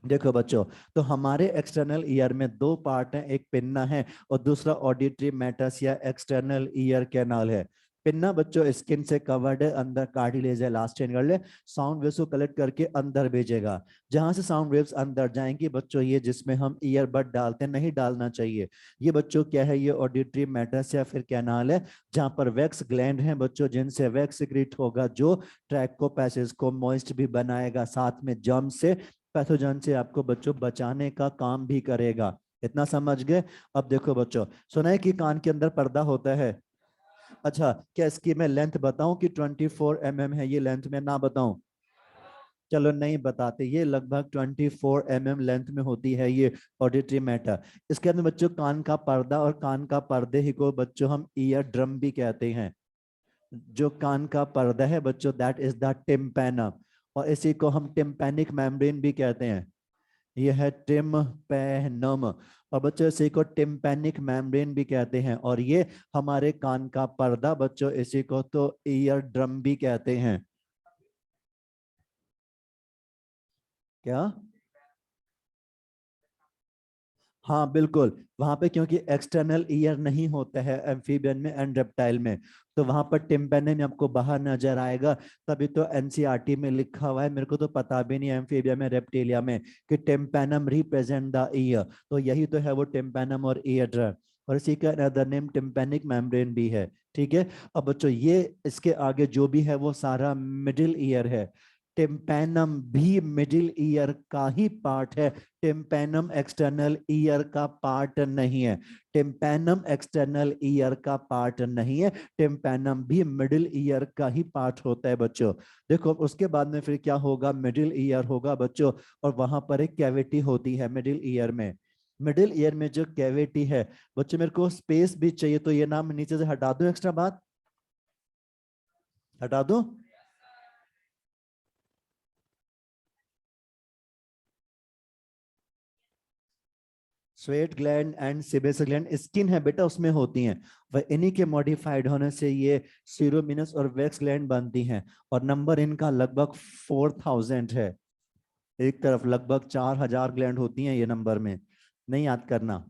देखो बच्चों, तो हमारे एक्सटर्नल ईयर में दो पार्ट हैं, एक पिन्ना है और दूसरा ऑडिटरी मैटस या एक्सटर्नल ईयर कैनाल है। पिन्ना बच्चों स्किन से कवर्ड है, अंदर कार्टिलेज है, लास्ट चेन कर ले, साउंड वेव्स को कलेक्ट करके अंदर भेजेगा। जहां से साउंड वेव्स अंदर जाएंगी बच्चों, ये जिसमें हम ईयरबड डालते हैं, नहीं डालना चाहिए। ये बच्चों क्या है, ये ऑडिटरी मैटस या फिर कैनाल है, जहां पर वैक्स ग्लैंड है बच्चों, जिनसे वैक्स सिक्रीट होगा जो ट्रैक को, पैसेज को मॉइस्ट भी बनाएगा, साथ में जर्म से, पैथोजन से आपको बच्चों बचाने का काम भी करेगा। इतना समझ गए? अब देखो बच्चों, सुना है कि कान के अंदर पर्दा होता है। अच्छा, क्या इसकी मैं लेंथ बताऊं कि 24 mm है ये लेंथ में, ना बताऊं? चलो नहीं बताते, ये लगभग 24 mm लेंथ में होती है ये ऑडिटरी मैटर। इसके अंदर बच्चों कान का पर्दा, और कान का पर्दे ही को बच्चों हम ईयर ड्रम भी कहते हैं। जो कान का पर्दा है बच्चों दैट इज द टिम्पैनम, और इसी को हम टिम्पैनिक मेम्ब्रेन भी कहते हैं। यह है टिम्पैनम, और बच्चों इसी को टिम्पैनिक मेम्ब्रेन भी कहते हैं। और ये हमारे कान का पर्दा बच्चों, इसी को तो ईयर ड्रम भी कहते हैं। क्या? हाँ बिल्कुल, वहां पे क्योंकि एक्सटर्नल ईयर नहीं होता है एम्फीबियन में एंड रेप्टाइल में, तो वहां पर टिम्पेनम आपको बाहर नजर आएगा। तभी तो एनसीईआरटी में लिखा हुआ है, मेरे को तो पता भी नहीं एम्फीबिया में, रेप्टिलिया में, कि टिम्पेनम रिप्रेजेंट द ईयर। तो यही तो है वो टिम्पेनम और ईयर ड्रम। और इसी का अनदर नेम टिम्पैनिक मेम्ब्रेन भी है। ठीक है। अब बच्चों ये इसके आगे जो भी है वो सारा मिडिल ईयर है। टिम्पैनम भी मिडिल ईयर का ही पार्ट है। टिम्पैनम एक्सटर्नल ईयर का पार्ट नहीं है। टिम्पैनम एक्सटर्नल ईयर का पार्ट नहीं है। टिम्पैनम भी मिडिल ईयर का ही पार्ट होता है बच्चों। देखो उसके बाद में फिर क्या होगा, मिडिल ईयर होगा बच्चों, और वहां पर एक कैविटी होती है मिडिल ईयर में। मिडिल ईयर में जो कैविटी है बच्चों, मेरे को स्पेस भी चाहिए, तो ये नाम नीचे से हटा दो, एक्स्ट्रा बात हटा दो। Sweat gland and sebaceous gland skin है बेटा, उसमें होती हैं। वह इन्हीं के मॉडिफाइड होने से ये सीरोमिनस और वैक्स ग्लैंड बनती हैं। और नंबर इनका लगभग 4000 है। एक तरफ लगभग 4000 ग्लैंड होती हैं ये नंबर में, नहीं याद करना।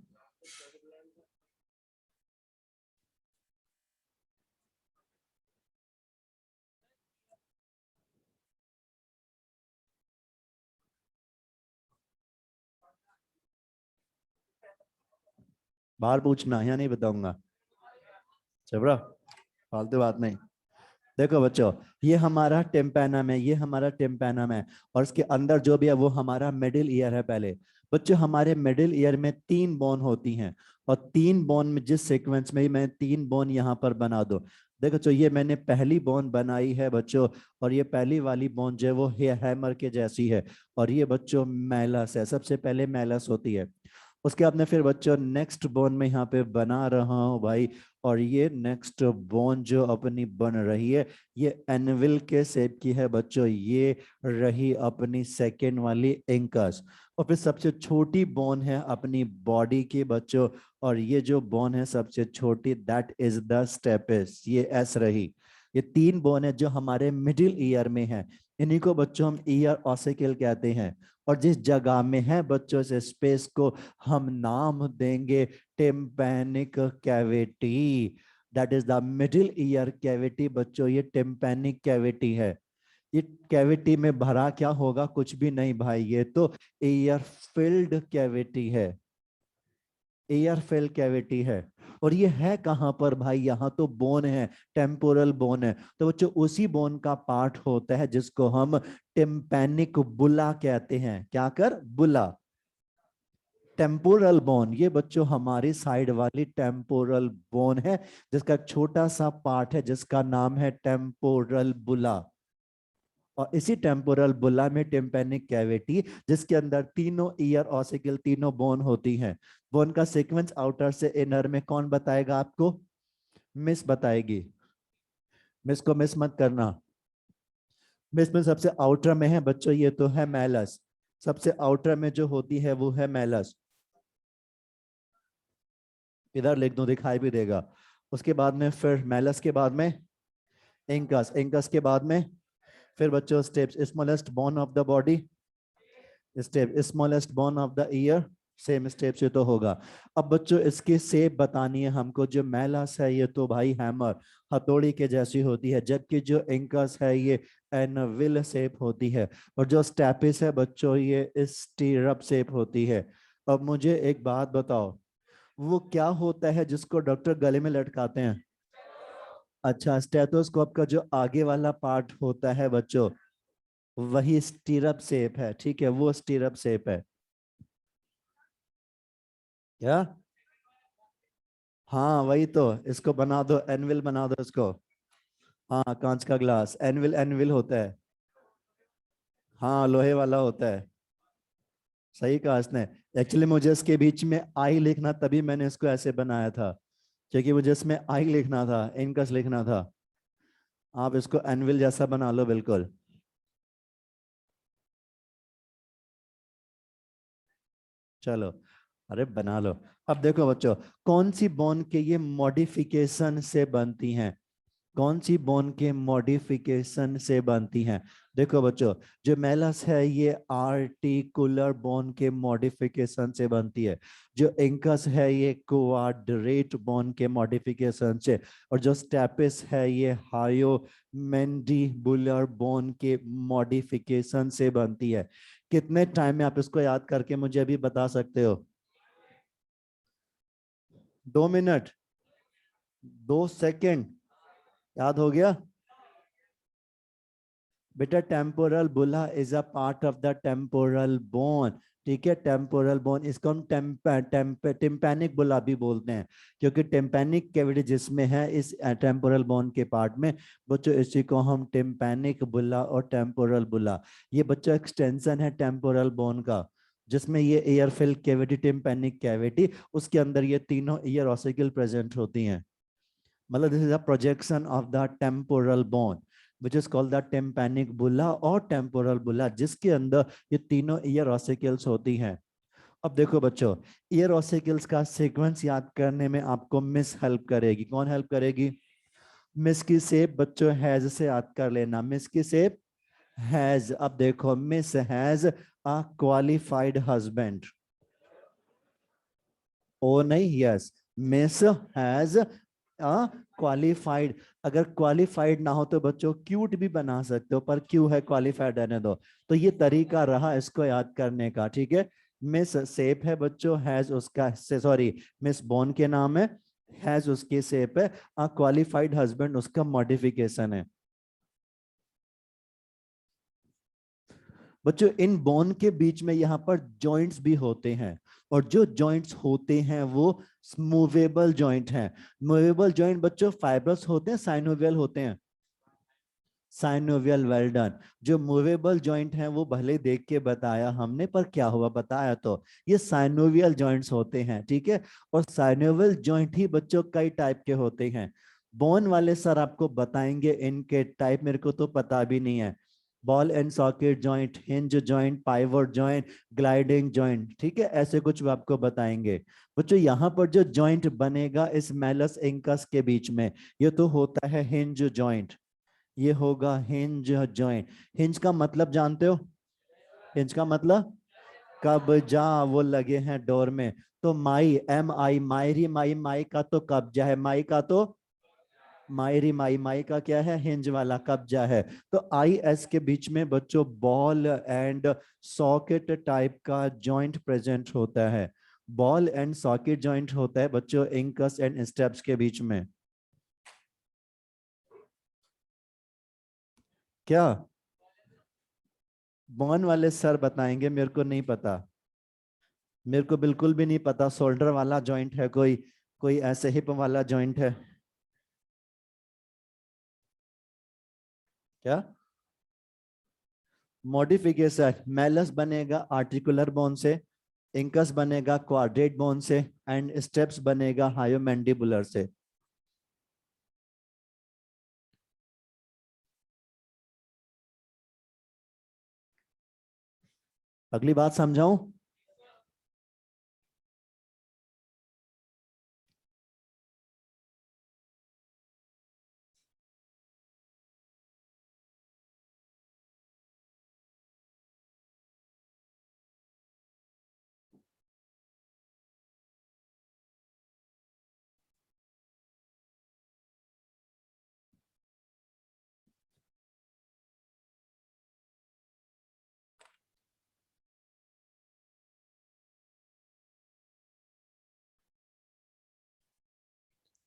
बाहर पूछना, या नहीं बताऊंगा। चबरा, फालतू बात नहीं। देखो बच्चों, ये हमारा टिम्पैनम है, ये हमारा टिम्पैनम है, और इसके अंदर जो भी है वो हमारा मिडिल ईयर है। पहले बच्चों हमारे मिडिल ईयर में 3 बोन होती हैं, और 3 बोन में जिस सीक्वेंस में ही मैं 3 बोन यहाँ पर बना दो। देखो तो ये मैंने पहली बोन बनाई है बच्चों, और ये पहली वाली बोन जो है वो हैमर के जैसी है, और ये बच्चों मैलस है, सबसे पहले मैलस होती है। उसके बाद में फिर बच्चों नेक्स्ट बोन में यहाँ पे बना रहा हूँ भाई, और ये नेक्स्ट बोन जो अपनी बन रही है ये एनविल के शेप की है बच्चों। ये रही अपनी सेकेंड वाली इंकस। और फिर सबसे छोटी बोन है अपनी बॉडी की बच्चों, और ये जो बोन है सबसे छोटी, दैट इज द स्टेपिस, ये एस रही। ये 3 बोन है जो हमारे मिडिल ईयर में है। इन्हीं को बच्चों हम ईयर ऑसिकल कहते हैं। और जिस जगह में है बच्चों से स्पेस को हम नाम देंगे tympanic cavity. That is the middle ear cavity बच्चों, ये टिम्पैनिक कैविटी है। ये कैविटी में भरा क्या होगा, कुछ भी नहीं भाई, ये तो एयर फिल्ड कैविटी है। एयर फिल्ड कैविटी है। और ये है कहां पर भाई, यहाँ तो बोन है, टेम्पोरल बोन है। तो बच्चों उसी बोन का पार्ट होता है जिसको हम टिम्पैनिक बुला कहते हैं। क्या कर, बुला। टेम्पोरल बोन, ये बच्चों हमारी साइड वाली टेम्पोरल बोन है, जिसका एक छोटा सा पार्ट है जिसका नाम है टेम्पोरल बुला। और इसी टेम्पोरल बुला में टिम्पैनिक कैविटी, जिसके अंदर तीनों ईयर ऑसिकल, तीनों बोन होती हैं। बोन का सीक्वेंस आउटर से इनर में कौन बताएगा आपको, मिस बताएगी। मिस को मिस मत करना। मिस में सबसे आउटर में है बच्चों, ये तो है मैलस। सबसे आउटर में जो होती है वो है मैलस। इधर लिख दो, दिखाई भी देगा। उसके बाद में फिर मैलस के बाद में इंकस, इंकस के बाद में फिर बच्चों steps, smallest bone of the body, step smallest bone of the year, same step से तो होगा। अब बच्चों इसकी शेप बतानी है हमको। जो मैलस है ये तो भाई हैमर, हथौड़ी के जैसी होती है, जबकि जो इंकस है ये एनविल शेप होती है, और जो स्टेपिस है बच्चों ये स्टीरअप शेप होती है। अब मुझे एक बात बताओ, वो क्या होता है जिसको डॉक्टर गले में लटकाते हैं। अच्छा, स्टेथोस्कोप का जो आगे वाला पार्ट होता है बच्चों, वही स्टीरअप शेप है। ठीक है, वो स्टीरअप शेप है। क्या, हाँ वही तो, इसको बना दो, एनविल बना दो इसको। हाँ कांच का ग्लास, एनविल, एनविल होता है। हाँ लोहे वाला होता है। सही कहा इसने। एक्चुअली मुझे इसके बीच में आई लिखना, तभी मैंने इसको ऐसे बनाया था, क्योंकि मुझे इसमें आई लिखना था, इनकस लिखना था। आप इसको एनविल जैसा बना लो बिल्कुल। चलो, अरे बना लो। अब देखो बच्चों, कौन सी बोन के ये मॉडिफिकेशन से बनती हैं, कौन सी बोन के मॉडिफिकेशन से बनती हैं। देखो बच्चों, जो मेलस है ये आर्टिकुलर बोन के मॉडिफिकेशन से बनती है। जो इंकस है ये क्वाड्रेट बोन के मॉडिफिकेशन से, और जो स्टेपिस है ये हायो मैंडिबुलर बोन के मॉडिफिकेशन से बनती है। कितने टाइम में आप इसको याद करके मुझे अभी बता सकते हो। 2 मिनट, 2 सेकंड, याद हो गया बेटा? टेम्पोरल बुला is a part of the temporal bone, ठीक है? टेम्पोरल बोन, इसको हम टिम्पैनिक बुला भी बोलते हैं, क्योंकि टिम्पैनिक कैविटी जिसमें है इस टेम्पोरल बोन के पार्ट में। बच्चों इसी को हम टिम्पैनिक बुला और टेम्पोरल बुला, ये बच्चों एक्सटेंशन है टेम्पोरल बोन का, जिसमें ये air filled cavity, tympanic cavity, उसके अंदर ये तीनों ईयर ऑसिकल प्रेजेंट होती हैं। मतलब this is a projection of the temporal bone which is called the tympanic bulla और temporal bulla, जिसके अंदर ये तीनों ईयर ऑसिकल्स होती हैं। अब देखो बच्चों, ईयर ऑसिकल्स का सीक्वेंस याद करने में आपको मिस हेल्प करेगी। कौन हेल्प करेगी? मिस की शेप बच्चों हैज से याद कर लेना, मिस की शेप हैज। अब देखो, miss has a qualified husband, ओ नहीं, यस, मिस हैज क्वालिफाइड। अगर क्वालिफाइड ना हो तो बच्चों क्यूट भी बना सकते हो, पर क्यों है क्वालिफाइड रहने दो। तो ये तरीका रहा इसको याद करने का, ठीक है? मिस सेप है बच्चों, हैज उसका सॉरी, मिस बॉन के नाम है, हैज उसकी सेप है, क्वालिफाइड हस्बैंड उसका मॉडिफिकेशन है। बच्चों इन बोन के बीच में यहाँ पर जॉइंट्स भी होते हैं, और जो जॉइंट्स होते हैं वो मूवेबल जॉइंट हैं। मूवेबल जॉइंट बच्चों फाइब्रस होते हैं, साइनोवियल होते हैं? Synovial, well done. जो मूवेबल जॉइंट हैं वो भले देख के बताया हमने, पर क्या हुआ बताया तो, ये साइनोवियल जॉइंट्स होते हैं, ठीक है? और साइनोवियल जॉइंट ही बच्चों कई टाइप के होते हैं। बोन वाले सर आपको बताएंगे इनके टाइप, मेरे को तो पता भी नहीं है। Ball and socket joint, hinge joint, pivot joint, gliding joint, ठीक है? ऐसे कुछ वो आपको बताएंगे। बच्चों यहाँ पर जो जॉइंट बनेगा इस मैलस इंकस के बीच में, ये तो होता है हिंज जॉइंट, ये होगा हिंज जॉइंट। हिंज का मतलब जानते हो? हिंज का मतलब कब्जा, वो लगे हैं डोर में। तो माई, एम आई, मायरी माई, माई का तो कब्जा है, माई का तो मायरी माई, माई का क्या है? हिंज वाला कब्जा है। तो आई एस के बीच में बच्चों बॉल एंड सॉकेट टाइप का जॉइंट प्रेजेंट होता है। बॉल एंड सॉकेट जॉइंट होता है बच्चों इंकस एंड स्टेप्स के बीच में। क्या बॉन वाले सर बताएंगे, मेरे को नहीं पता, मेरे को बिल्कुल भी नहीं पता। शोल्डर वाला जॉइंट है कोई, कोई ऐसे हिप वाला जॉइंट है क्या? मॉडिफिकेशन, मैलस बनेगा आर्टिकुलर बोन से, इंकस बनेगा क्वाड्रेट बोन से, एंड स्टेप्स बनेगा हायोमैंडिबुलर से। अगली बात समझाऊं?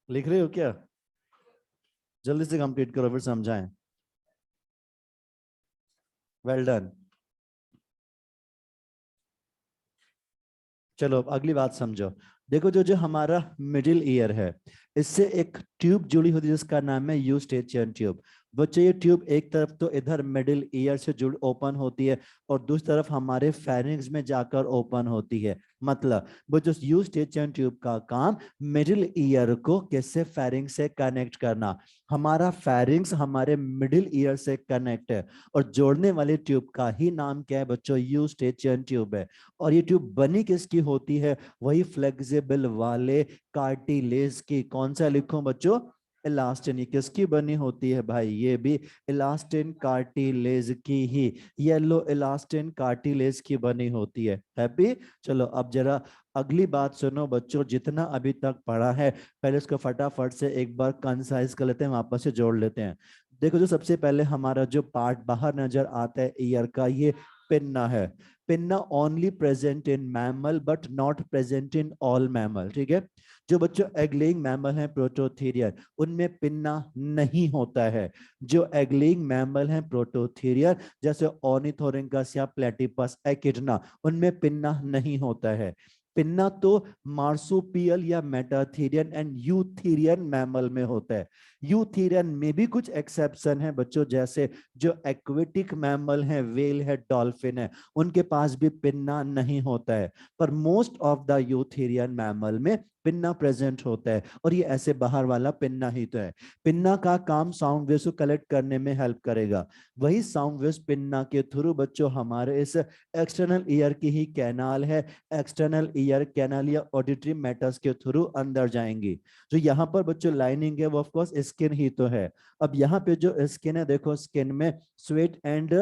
लिख रहे हो क्या? जल्दी से कंप्लीट करो फिर समझाएं। Well done. चलो अब अगली बात समझो। देखो जो जो हमारा मिडिल ईयर है, इससे एक ट्यूब जुड़ी होती है जिसका नाम है यूस्टेचियन ट्यूब। बच्चे ये ट्यूब एक तरफ तो इधर मिडिल ईयर से जुड़ ओपन होती है, और दूसरी तरफ हमारे फेरिंग्स में जाकर ओपन होती है। मतलब वो जो यूस्टेचियन ट्यूब का काम मिडिल ईयर को किससे, फेरिंग से कनेक्ट करना। हमारा फेरिंग्स हमारे मिडिल ईयर से कनेक्ट है, और जोड़ने वाले ट्यूब का ही नाम क्या है बच्चों? यूस्टेचियन ट्यूब है। और ये ट्यूब बनी किसकी होती है? वही फ्लेक्सिबल वाले कार्टिलेज की। कौन सा लिखूं बच्चों? इलास्टिन। ये किसकी बनी होती है भाई? ये भी इलास्टिन कार्टिलेज की ही, येलो इलास्टिन कार्टिलेज की बनी होती है। हैप्पी? चलो अब जरा अगली बात सुनो बच्चों, जितना अभी तक पढ़ा है पहले उसको फटाफट से एक बार कंसाइज कर लेते हैं, वापस से जोड़ लेते हैं। देखो जो सबसे पहले हमारा जो पार्ट बाहर नजर आता है ईयर का, ये पिन्ना है। Pinna only present in mammal but not present in all mammal, ठीक है। जो बच्चों एग लेइंग मैमल हैं प्रोटोथेरियन, उनमें पिन्ना नहीं होता है। जो एग लेइंग मैमल हैं प्रोटोथेरियन, जैसे ऑर्निथोरिंकस या प्लेटिपस एकिडना, उनमें पिन्ना नहीं होता है। पिन्ना तो मार्सुपियल या मेटाथेरियन एंड यूथेरियन मैमल में होता है। यूथेरियन में भी कुछ एक्सेप्शन है बच्चों, जैसे जो एक्वेटिक मैमल हैं, वेल है, डॉल्फिन है, उनके पास भी पिन्ना नहीं होता है। पर most of the eutherian mammal में पिन्ना प्रेजेंट होता है, और ये ऐसे बाहर वाला पिन्ना ही तो है। पिन्ना का काम साउंड वेव्स को कलेक्ट करने में हेल्प करेगा। वही साउंड वेव्स पिन्ना के थ्रू बच्चों हमारे इस एक्सटर्नल ईयर की ही कैनाल है, एक्सटर्नल ईयर कैनाल या ऑडिटरी मैटर्स के थ्रू अंदर जाएंगी। जो यहाँ पर बच्चों लाइनिंग है वो ऑफ कोर्स स्किन ही तो है। अब यहाँ पे जो स्किन है देखो, स्किन में स्वेट एंड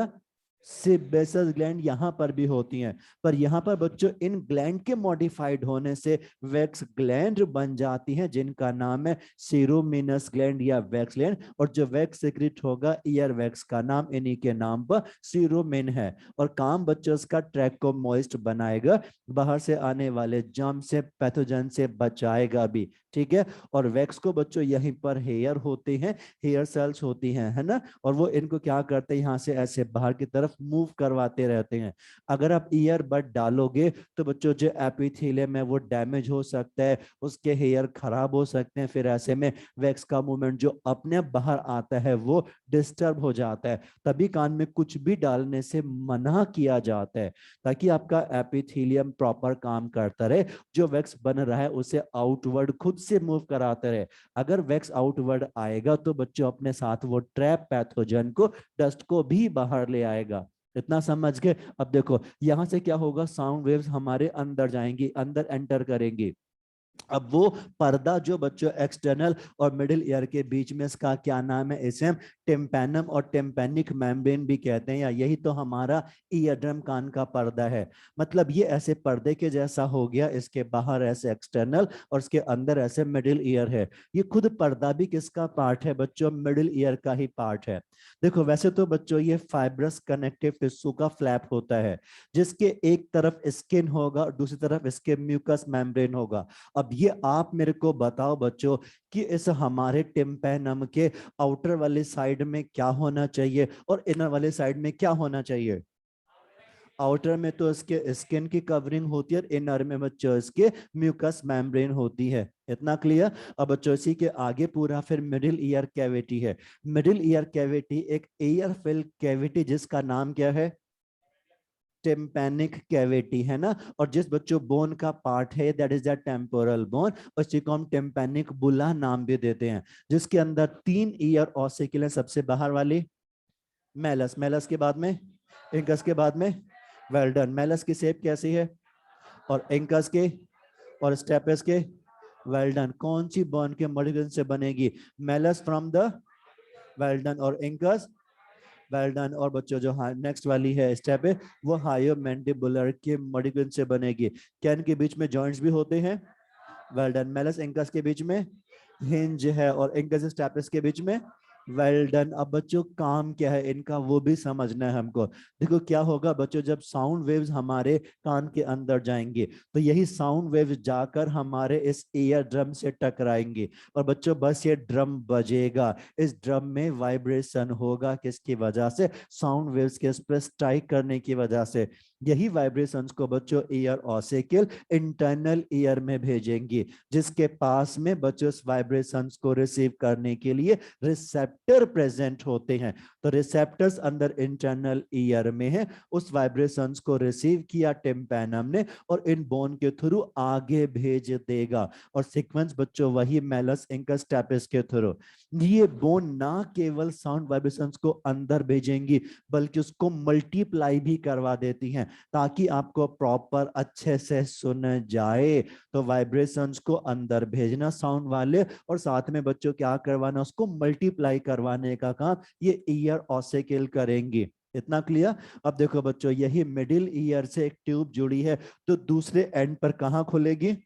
सेबेसस ग्लैंड यहाँ पर भी होती हैं, पर यहाँ पर बच्चों इन ग्लैंड के मॉडिफाइड होने से वैक्स ग्लैंड बन जाती हैं, जिनका नाम है सीरोमिनस ग्लैंड या वैक्स ग्लैंड। और जो वैक्स सिक्रेट होगा ईयर वैक्स का नाम इन्हीं के नाम पर सीरोमिन है। और काम बच्चों इसका ट्रैक को मॉइस्ट बनाएगा, बाहर से आने वाले जर्म से, पैथोजन से बचाएगा भी, ठीक है। और वैक्स को बच्चों यहीं पर हेयर होते हैं, हेयर सेल्स होती हैं, है ना, और वो इनको क्या करते हैं, यहाँ से ऐसे बाहर की तरफ मूव करवाते रहते हैं। अगर आप ईयर बड डालोगे तो बच्चों जो एपिथेलियम है वो डैमेज हो सकता है, उसके हेयर खराब हो सकते हैं, फिर ऐसे में वैक्स का मूवमेंट जो अपने आप बाहर आता है वो डिस्टर्ब हो जाता है। तभी कान में कुछ भी डालने से मना किया जाता है, ताकि आपका एपिथेलियम प्रॉपर काम करता रहे, जो वैक्स बन रहा है उसे आउटवर्ड खुद से मूव कराते रहे। अगर वैक्स आउटवर्ड आएगा तो बच्चों अपने साथ वो ट्रैप पैथोजन को, डस्ट को भी बाहर ले आएगा। इतना समझ गए। अब देखो यहां से क्या होगा, साउंड वेव्स हमारे अंदर जाएंगी, अंदर एंटर करेंगी। अब वो पर्दा जो बच्चों एक्सटर्नल और मिडिल ईयर के बीच में, इसका क्या नाम है, इसे टिम्पैनम और टिम्पैनिक मेम्ब्रेन भी कहते हैं, या यही तो हमारा ईयर ड्रम कान का पर्दा है। मतलब ये ऐसे पर्दे के जैसा हो गया, इसके बाहर ऐसे एक्सटर्नल और इसके अंदर ऐसे मिडिल ईयर है। ये खुद पर्दा भी किसका पार्ट है बच्चों, मिडिल ईयर का ही पार्ट है। देखो वैसे तो बच्चों ये फाइब्रस कनेक्टिव टिश्यू का फ्लैप होता है, जिसके एक तरफ स्किन होगा और दूसरी तरफ इसके म्यूकस मेम्ब्रेन होगा। अब ये आप मेरे को बताओ बच्चों कि इस हमारे टिम्पैनम के आउटर वाले साइड में क्या होना चाहिए और इनर वाले साइड में क्या होना चाहिए। आउटर में तो इसके स्किन की कवरिंग होती है, इनर में बच्चों इसके म्यूकस मेम्ब्रेन होती है। इतना क्लियर। अब बच्चों इसी के आगे पूरा फिर मिडिल ईयर कैविटी है। मिडिल ईयर कैविटी एक एयर फिल कैविटी, जिसका नाम क्या है, टिम्पैनिक कैविटी, है ना। और जिस बच्चों बोन का पार्ट है that is the temporal bone, उसी को हम टिम्पैनिक बुला नाम भी देते हैं, जिसके अंदर 3 ईयर ऑसिकल है। सबसे बाहर वाली मेलस, मेलस के बाद में इंकस, के बाद में वेल्डन। मेलस की शेप कैसी है, और इंकस के और स्टेपस के वेल्डन। कौन सी बोन के मॉडिफिकेशन से बनेगी, मेलस फ्रॉम द वेल्डन और इंकस वेल डन। और बच्चों जो नेक्स्ट वाली है स्टेप है वो हायो मैंडिबुलर के मॉडिफिकेशन से बनेगी। कैन के बीच में जॉइंट्स भी होते हैं, वेल डन। मेलस इंकस के बीच में हिंज है, और इंकस स्टेपस के बीच में वेल डन। अब बच्चों काम क्या है इनका वो भी समझना है हमको। देखो क्या होगा बच्चों, जब साउंड वेव्स हमारे कान के अंदर जाएंगे तो यही साउंड वेव्स जाकर हमारे इस ईयर ड्रम से टकराएंगे, और बच्चों बस ये ड्रम बजेगा, इस ड्रम में वाइब्रेशन होगा, किसकी वजह से, साउंड वेव्स के इस पर स्ट्राइक करने की वजह से। यही वाइब्रेशंस को बच्चों ईयर ऑसिकल इंटरनल ईयर में भेजेंगी, जिसके पास में बच्चों इस वाइब्रेशंस को रिसीव करने के लिए रिसेप्टर प्रेजेंट होते हैं। तो रिसेप्टर्स अंदर इंटरनल ईयर में है, उस वाइब्रेशंस को रिसीव किया टिम्पैनम ने और इन बोन के थ्रू आगे भेज देगा। और सीक्वेंस बच्चों वही मेलस इंकस स्टेपस के थ्रू। ये बोन ना केवल साउंड वाइब्रेशंस को अंदर भेजेंगी बल्कि उसको मल्टीप्लाई भी करवा देती हैं, ताकि आपको प्रॉपर अच्छे से सुन जाए। तो वाइब्रेशंस को अंदर भेजना साउंड वाले, और साथ में बच्चों क्या करवाना, उसको मल्टीप्लाई करवाने का काम ये ईयर ऑसिकल करेंगी। इतना क्लियर। अब देखो बच्चों यही मिडिल ईयर से एक ट्यूब जुड़ी है, तो दूसरे एंड पर कहां खुलेगी,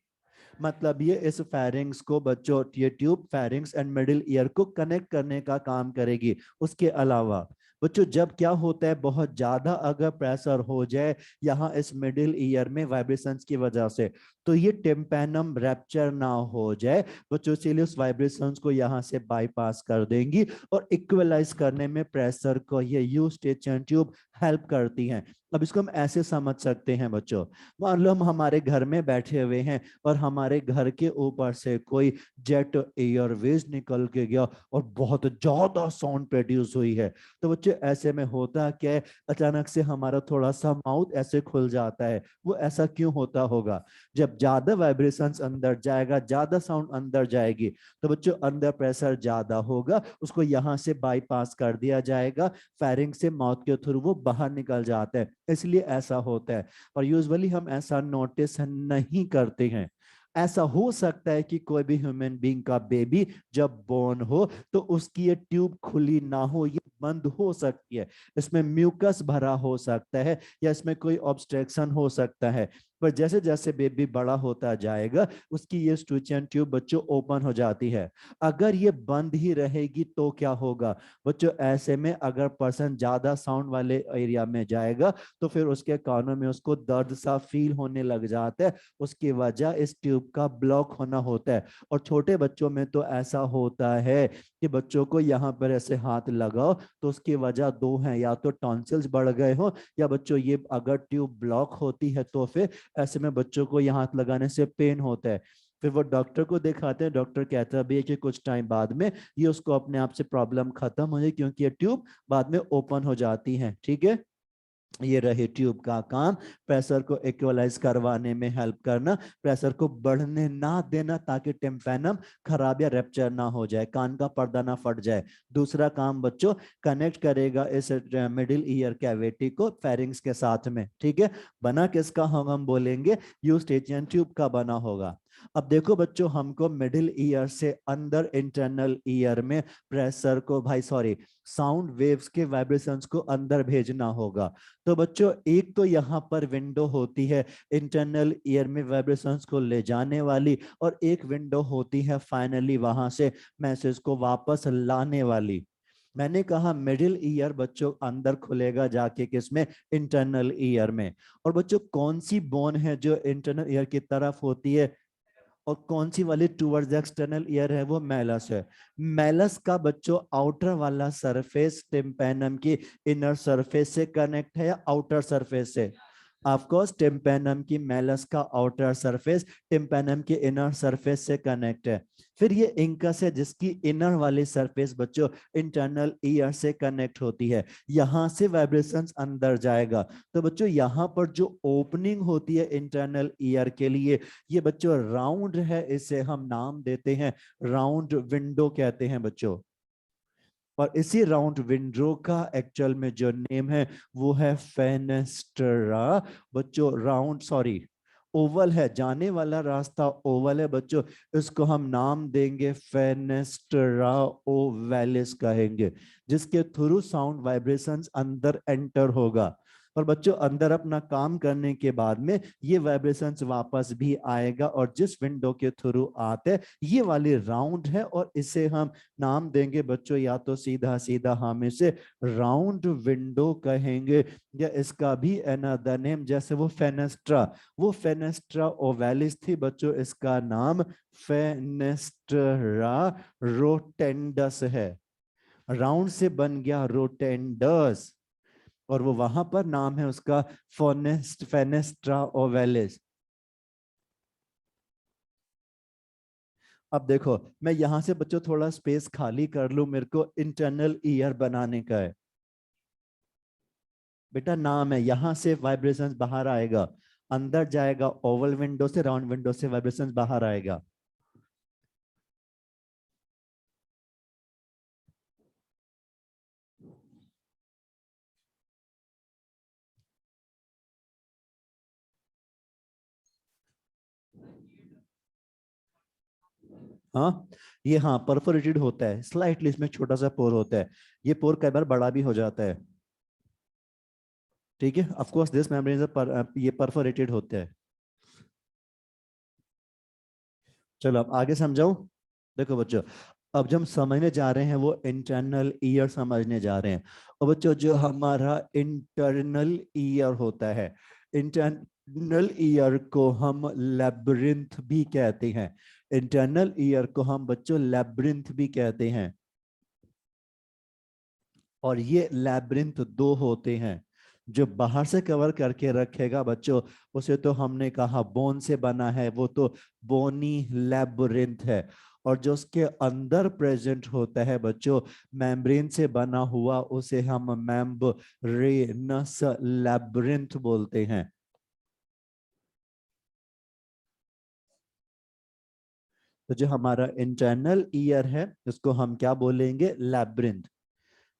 मतलब ये इस फेरिंग्स को बच्चों, ये tube pharynx and middle ear को कनेक्ट करने का काम करेगी। उसके अलावा बच्चों जब क्या होता है, बहुत ज्यादा अगर प्रेशर हो जाए यहाँ इस मिडिल ईयर में वाइब्रेशंस की वजह से, तो ये टिम्पैनम रैप्चर ना हो जाए बच्चों, इसीलिए उस वाइब्रेशंस को यहाँ से बाईपास कर देंगी और इक्वलाइज करने में प्रेशर को ये यूस्टेचियन ट्यूब हेल्प करती हैं। अब इसको हम ऐसे समझ सकते हैं बच्चों, मान लो हम हमारे घर में बैठे हुए हैं और हमारे घर के ऊपर से कोई जेट एयरवेज निकल के गया और बहुत ज्यादा साउंड प्रोड्यूस हुई है, तो बच्चे ऐसे में होता क्या है, अचानक से हमारा थोड़ा सा माउथ ऐसे खुल जाता है। वो ऐसा क्यों होता होगा? जब ज्यादा वाइब्रेशंस अंदर जाएगा, ज्यादा साउंड अंदर जाएगी, तो बच्चों अंदर प्रेशर ज्यादा होगा, उसको यहाँ से बाईपास कर दिया जाएगा, फेरिंग से माउथ के थ्रू वो बाहर निकल जाता है, इसलिए ऐसा होता है। और यूजुअली हम ऐसा नोटिस नहीं करते हैं। ऐसा हो सकता है कि कोई भी ह्यूमन बीइंग का बेबी जब बोर्न हो तो उसकी ये ट्यूब खुली ना हो, ये बंद हो सकती है, इसमें म्यूकस भरा हो सकता है या इसमें कोई ऑब्स्ट्रक्शन हो सकता है। पर जैसे जैसे बेबी बड़ा होता जाएगा उसकी ये स्टूचियन ट्यूब बच्चों ओपन हो जाती है। अगर ये बंद ही रहेगी तो क्या होगा बच्चों, ऐसे में अगर पर्सन ज्यादा साउंड वाले एरिया में जाएगा तो फिर उसके कानों में उसको दर्द सा फील होने लग जाता है, उसकी वजह इस ट्यूब का ब्लॉक होना होता है। और छोटे बच्चों में तो ऐसा होता है कि बच्चों को यहाँ पर ऐसे हाथ लगाओ तो उसकी वजह दो है, या तो टॉन्सिल्स बढ़ गए हो या बच्चों ये अगर ट्यूब ब्लॉक होती है तो फिर ऐसे में बच्चों को यहाँ हाथ लगाने से पेन होता है। फिर वो डॉक्टर को दिखाते हैं, डॉक्टर कहता भी है कि कुछ टाइम बाद में ये उसको अपने आप से प्रॉब्लम खत्म हो जाए क्योंकि ये ट्यूब बाद में ओपन हो जाती है। ठीक है, ये रही ट्यूब का काम, प्रेशर को इक्वलाइज करवाने में हेल्प करना, प्रेशर को बढ़ने ना देना ताकि टिम्पैनम खराब या रैप्चर ना हो जाए, कान का पर्दा ना फट जाए। दूसरा काम बच्चों, कनेक्ट करेगा इस मिडिल ईयर कैविटी को फेरिंग्स के साथ में। ठीक है, बना किसका हम बोलेंगे, यूस्टेचियन ट्यूब का बना होगा। अब देखो बच्चों, हमको मिडिल ईयर से अंदर इंटरनल ईयर में प्रेशर को, भाई सॉरी, साउंड वेव्स के वाइब्रेशंस को अंदर भेजना होगा। तो बच्चों एक तो यहाँ पर विंडो होती है इंटरनल ईयर में वाइब्रेशंस को ले जाने वाली, और एक विंडो होती है फाइनली वहां से मैसेज को वापस लाने वाली। मैंने कहा मिडिल ईयर बच्चों अंदर खुलेगा जाके किसमें, इंटरनल ईयर में। और बच्चों कौन सी बोन है जो इंटरनल ईयर की तरफ होती है और कौन सी वाली टूवर्ड्स एक्सटर्नल ईयर है, वो मैलस है। मैलस का बच्चों आउटर वाला सरफेस टिम्पैनम की इनर सरफेस से कनेक्ट है या आउटर सरफेस से? ऑफ कोर्स टिम्पैनम की मैलस का आउटर सरफेस टिम्पैनम के इनर सरफेस से कनेक्ट है। फिर ये इंकस है जिसकी इनर वाली सरफेस बच्चों इंटरनल ईयर से कनेक्ट होती है, यहां से वाइब्रेशंस अंदर जाएगा। तो बच्चों यहाँ पर जो ओपनिंग होती है इंटरनल ईयर के लिए, ये बच्चों राउंड है, इसे हम नाम देते हैं राउंड विंडो कहते हैं बच्चों। और इसी राउंड विंडो का एक्चुअल में जो नेम है वो है फेनेस्ट्रा बच्चों। राउंड सॉरी, ओवल है, जाने वाला रास्ता ओवल है बच्चों, इसको हम नाम देंगे फेनेस्ट्रा ओवेलिस कहेंगे, जिसके थ्रू साउंड वाइब्रेशंस अंदर एंटर होगा। और बच्चों अंदर अपना काम करने के बाद में ये वाइब्रेशंस वापस भी आएगा, और जिस विंडो के थ्रू आते ये वाली राउंड है, और इसे हम नाम देंगे बच्चों, या तो सीधा सीधा हम इसे राउंड विंडो कहेंगे, या इसका भी अनदर नेम, जैसे वो फेनेस्ट्रा ओवेलिस थी बच्चों, इसका नाम फेनेस्ट्रा रोटेंडस है। राउंड से बन गया रोटेंडस, और वो वहां पर नाम है उसका फेनेस्ट्रा ओवेलिस। अब देखो मैं यहां से बच्चों थोड़ा स्पेस खाली कर लूं, मेरे को इंटरनल ईयर बनाने का है। बेटा नाम है, यहां से वाइब्रेशंस बाहर आएगा, अंदर जाएगा ओवल विंडो से, राउंड विंडो से वाइब्रेशंस बाहर आएगा। हाँ, ये हाँ परफोरेटेड होता है स्लाइटली, इसमें छोटा सा पोर होता है, ये पोर कई बार बड़ा भी हो जाता है। ठीक है, ऑफ कोर्स दिस मेम्ब्रेन ये परफोरेटेड होता है। चलो अब आगे समझाऊं। देखो बच्चों, अब जो हम समझने जा रहे हैं वो इंटरनल ईयर समझने जा रहे हैं। और बच्चों जो हमारा इंटरनल ईयर होता है, इंटरनल ईयर को हम लैबिरिंथ भी कहते हैं। इंटरनल ईयर को हम बच्चों लैबिरिंथ भी कहते हैं। और ये लैबिरिंथ दो होते हैं। जो बाहर से कवर करके रखेगा बच्चों, उसे तो हमने कहा बोन से बना है, वो तो बोनी लैबिरिंथ है। और जो उसके अंदर प्रेजेंट होता है बच्चों, मेम्ब्रेन से बना हुआ, उसे हम मेम्ब्रेनस लैबिरिंथ बोलते हैं। तो जो हमारा इंटरनल ईयर है उसको हम क्या बोलेंगे? लैबिरिंथ।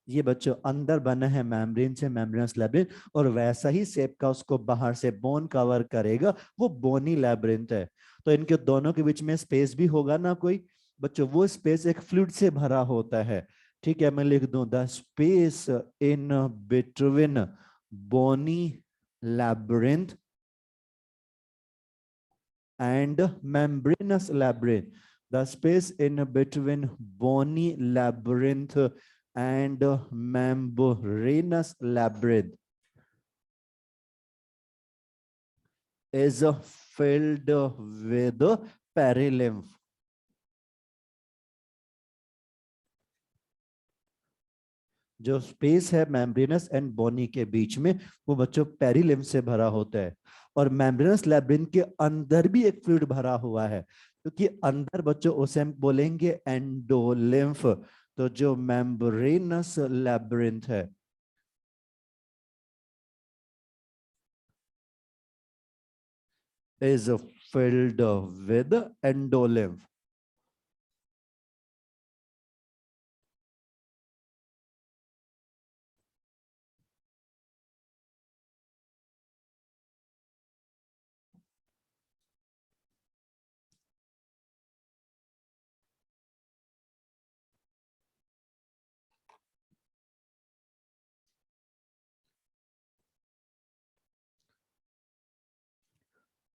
ये बच्चों अंदर बना है मेम्ब्रेन से, मेम्ब्रेनस लैबिरिंथ। और वैसा ही शेप का उसको बाहर से बोन कवर करेगा, वो बोनी लैबिरिंथ है। तो इनके दोनों के बीच में स्पेस भी होगा ना कोई बच्चों, वो स्पेस एक फ्लूइड से भरा होता है। ठीक है, मैं लिख दूं the space in between bony labyrinth and membranous labyrinth. The space in between bony labyrinth and membranous labyrinth is filled with perilymph. जो स्पेस है मेम्ब्रेनस एंड बोनी के बीच में, वो बच्चों पेरिलिम्फ से भरा होता है। और मेम्ब्रेनस लैबिरिंथ के अंदर भी एक फ्लूइड भरा हुआ है, क्योंकि अंदर बच्चों उसे हम बोलेंगे एंडोलिम्फ। तो जो मेम्ब्रेनस लैबिरिंथ है is filled with endolymph.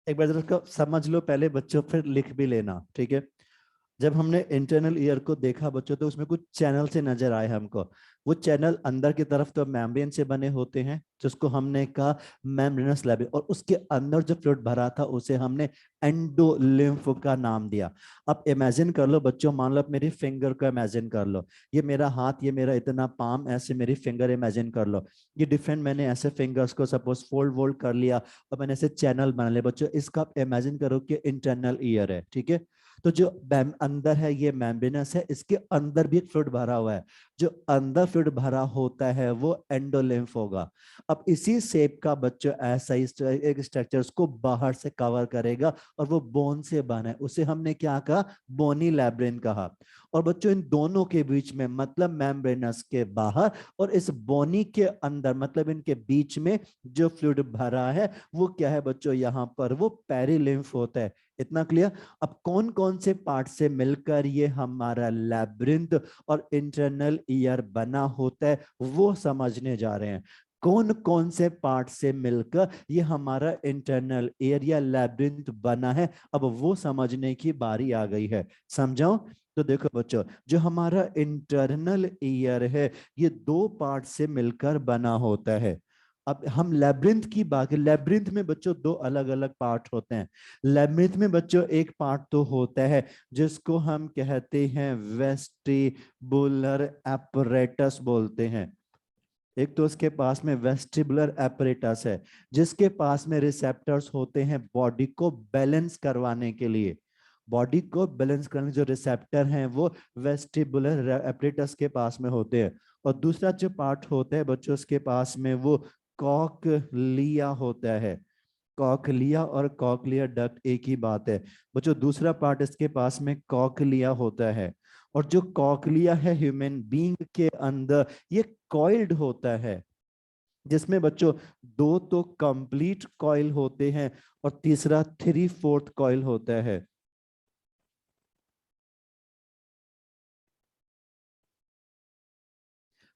एक बार जरा उसको समझ लो पहले बच्चों, फिर लिख भी लेना, ठीक है। जब हमने इंटरनल ईयर को देखा बच्चों, तो उसमें कुछ चैनल से नजर आए हमको। वो चैनल अंदर की तरफ तो मेम्ब्रेन से बने होते हैं, जिसको हमने कहा मेम्ब्रेनस लैबिरिंथ। और उसके अंदर जो फ्लूइड भरा था उसे हमने एंडोलिम्फ का नाम दिया। अब इमेजिन कर लो बच्चों, मान लो आप मेरी फिंगर को इमेजिन कर लो, ये मेरा हाथ, ये मेरा इतना पाम, ऐसे मेरी फिंगर इमेजिन कर लो। ये डिफरेंट, मैंने ऐसे फिंगर्स को सपोज फोल्ड वोल्ड कर लिया और मैंने ऐसे चैनल बना लिया बच्चों। इसका आप इमेजिन करो कि इंटरनल ईयर है, ठीक है। तो जो अंदर है ये मेम्ब्रेनस है, इसके अंदर भी एक फ्लूइड भरा हुआ है। जो अंदर फ्लूइड भरा होता है वो एंडोलिम्फ होगा। अब इसी शेप का बच्चों ऐसा ही एक स्ट्रक्चर उसको बाहर से कवर करेगा, और वो बोन से बना है, उसे हमने क्या कहा? बोनी लैबिरिंथ कहा। और बच्चों इन दोनों के बीच में, मतलब मेम्ब्रेनस के बाहर और इस बोनी के अंदर, मतलब इनके बीच में जो फ्लूइड भरा है वो क्या है बच्चों? यहाँ पर वो पेरिलिम्फ होता है। इतना क्लियर? अब कौन कौन से पार्ट से मिलकर ये हमारा लैबिरिंथ और इंटरनल ईयर बना होता है वो समझने जा रहे हैं। कौन कौन से पार्ट से मिलकर ये हमारा इंटरनल ईयर या लैबिरिंथ बना है, अब वो समझने की बारी आ गई है। समझाओ? तो देखो बच्चों, जो हमारा इंटरनल ईयर है ये दो पार्ट से मिलकर बना होता है। अब हम लेब्रिंथ की बात, लेब्रिंथ में बच्चों दो अलग अलग पार्ट होते हैं। लेब्रिंथ में बच्चों एक पार्ट तो होता है जिसको हम कहते हैं वेस्टिबुलर एपरेटस बोलते हैं। एक तो उसके पास में वेस्टिबुलर एपरेटस है, जिसके पास में रिसेप्टर्स होते हैं बॉडी को बैलेंस करवाने के लिए। बॉडी को बैलेंस करने जो रिसेप्टर हैं वो वेस्टिबुलर एपरेटस के पास में होते हैं। और दूसरा जो पार्ट होता है बच्चों उसके पास में, वो कॉकलिया होता है। कॉकलिया और कॉकलिया डक्ट एक ही बात है बच्चों। दूसरा पार्ट इसके पास में कॉकलिया होता है। और जो कॉकलिया है ह्यूमन बीइंग के अंदर, ये कॉइल्ड होता है, जिसमें बच्चों दो तो कंप्लीट कॉइल होते हैं और तीसरा 3/4 कॉइल होता है।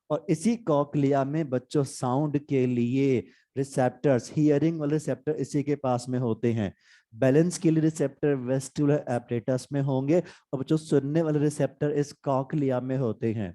और इसी कॉकलिया में बच्चों साउंड के लिए रिसेप्टर्स, हियरिंग वाले रिसेप्टर इसी के पास में होते हैं। बैलेंस के लिए रिसेप्टर वेस्टिबुलर एपरेटस में होंगे और बच्चों सुनने वाले रिसेप्टर इस कॉकलिया में होते हैं।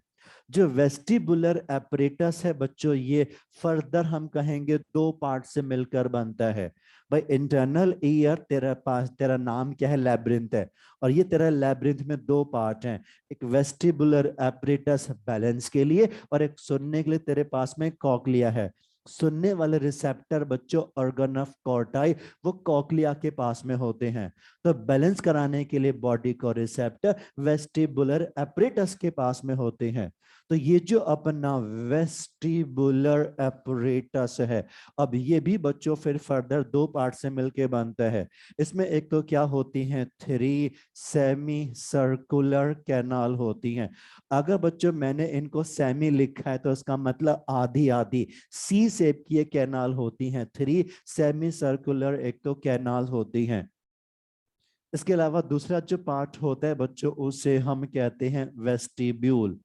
जो वेस्टिबुलर एपरेटस है बच्चों, ये फर्दर हम कहेंगे दो पार्ट से मिलकर बनता है। भाई इंटरनल ईयर तेरा पास, तेरा नाम क्या है, लैब्रिंथ है, और ये तेरा लैब्रिंथ में दो पार्ट हैं, एक वेस्टिबुलर एपरेटस बैलेंस के लिए और एक सुनने के लिए तेरे पास में कॉकलिया है। सुनने वाले रिसेप्टर बच्चों ऑर्गन ऑफ कॉर्टाई, वो कॉकलिया के पास में होते हैं। तो बैलेंस कराने के लिए बॉडी को रिसेप्टर वेस्टिबुलर एपरेटस के पास में होते हैं। तो ये जो अपना वेस्टिबुलर एपरेटस है, अब ये भी बच्चों फिर फर्दर दो पार्ट से मिलके बनता है। इसमें एक तो क्या होती हैं, थ्री सेमी सर्कुलर कैनाल होती हैं। अगर बच्चों मैंने इनको सेमी लिखा है तो इसका मतलब आधी आधी सी शेप की ये कैनाल होती हैं। थ्री सेमी सर्कुलर एक तो कैनाल होती हैं। इसके अलावा दूसरा जो पार्ट होता है बच्चों, उसे हम कहते हैं वेस्टिब्यूल।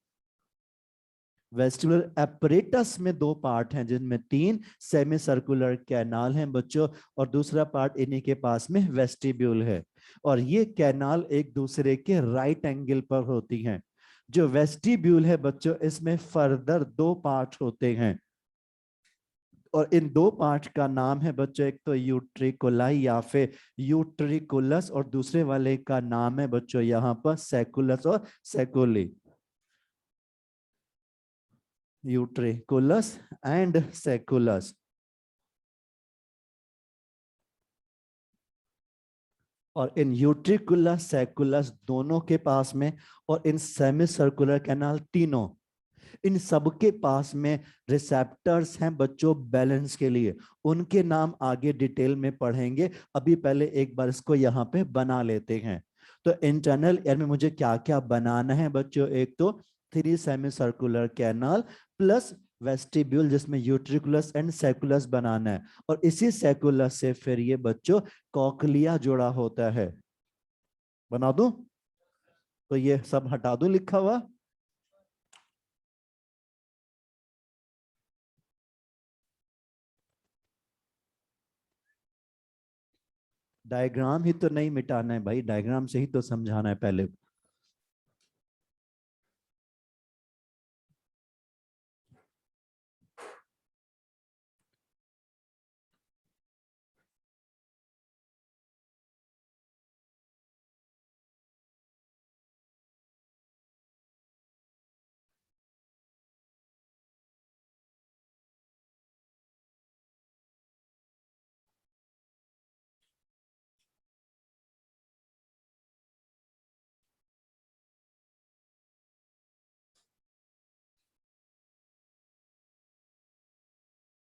वेस्टिबुलर एपरेटस में दो पार्ट हैं जिनमें तीन सेमी सर्कुलर कैनाल हैं बच्चों, और दूसरा पार्ट इन्हीं के पास में वेस्टिब्यूल है। और ये कैनाल एक दूसरे के राइट एंगल पर होती हैं। जो वेस्टिब्यूल है बच्चों, इसमें फर्दर दो पार्ट होते हैं, और इन दो पार्ट का नाम है बच्चों, एक तो यूट्रिकुलाई या फिर यूट्रिकुलस, और दूसरे वाले का नाम है बच्चों यहाँ पर सेकुलस और सेकुली। यूट्रिकुलस एंड सेकुलस। और इन यूट्रिकुलस सेकुलस दोनों के पास में, और इन सेमी सर्कुलर कैनाल तीनों, इन सबके पास में रिसेप्टर्स हैं बच्चों बैलेंस के लिए। उनके नाम आगे डिटेल में पढ़ेंगे, अभी पहले एक बार इसको यहाँ पे बना लेते हैं। तो इंटरनल ईयर में मुझे क्या क्या बनाना है बच्चों, एक तो three semi circular canal plus vestibule जिसमें यूट्रिकुलस एंड सेकुलस बनाना है, और इसी सेकुलस से फिर ये बच्चों कॉकलिया जुड़ा होता है। बना दूं? तो ये सब हटा दूं लिखा हुआ? डायग्राम ही तो नहीं मिटाना है भाई, डायग्राम से ही तो समझाना है पहले।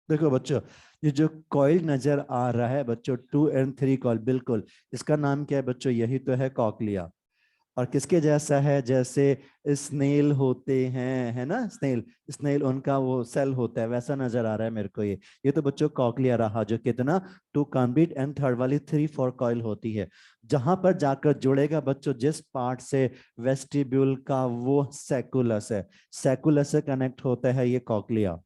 देखो बच्चों, ये जो कॉइल नजर आ रहा है बच्चों, 2 and 3 कॉइल, बिल्कुल इसका नाम क्या है बच्चों, यही तो है कॉकलिया। और किसके जैसा है, जैसे स्नेल होते हैं, है ना, स्नेल, स्नेल उनका वो सेल होता है, वैसा नजर आ रहा है मेरे को ये तो बच्चों कॉकलिया रहा, जो कितना, टू कंप्लीट एंड थर्ड वाली 3-4 कॉइल होती है। जहां पर जाकर जुड़ेगा बच्चों जिस पार्ट से वेस्टिब्यूल का, वो सेकुलस है, सेकुलस से कनेक्ट होता है ये कॉकलिया।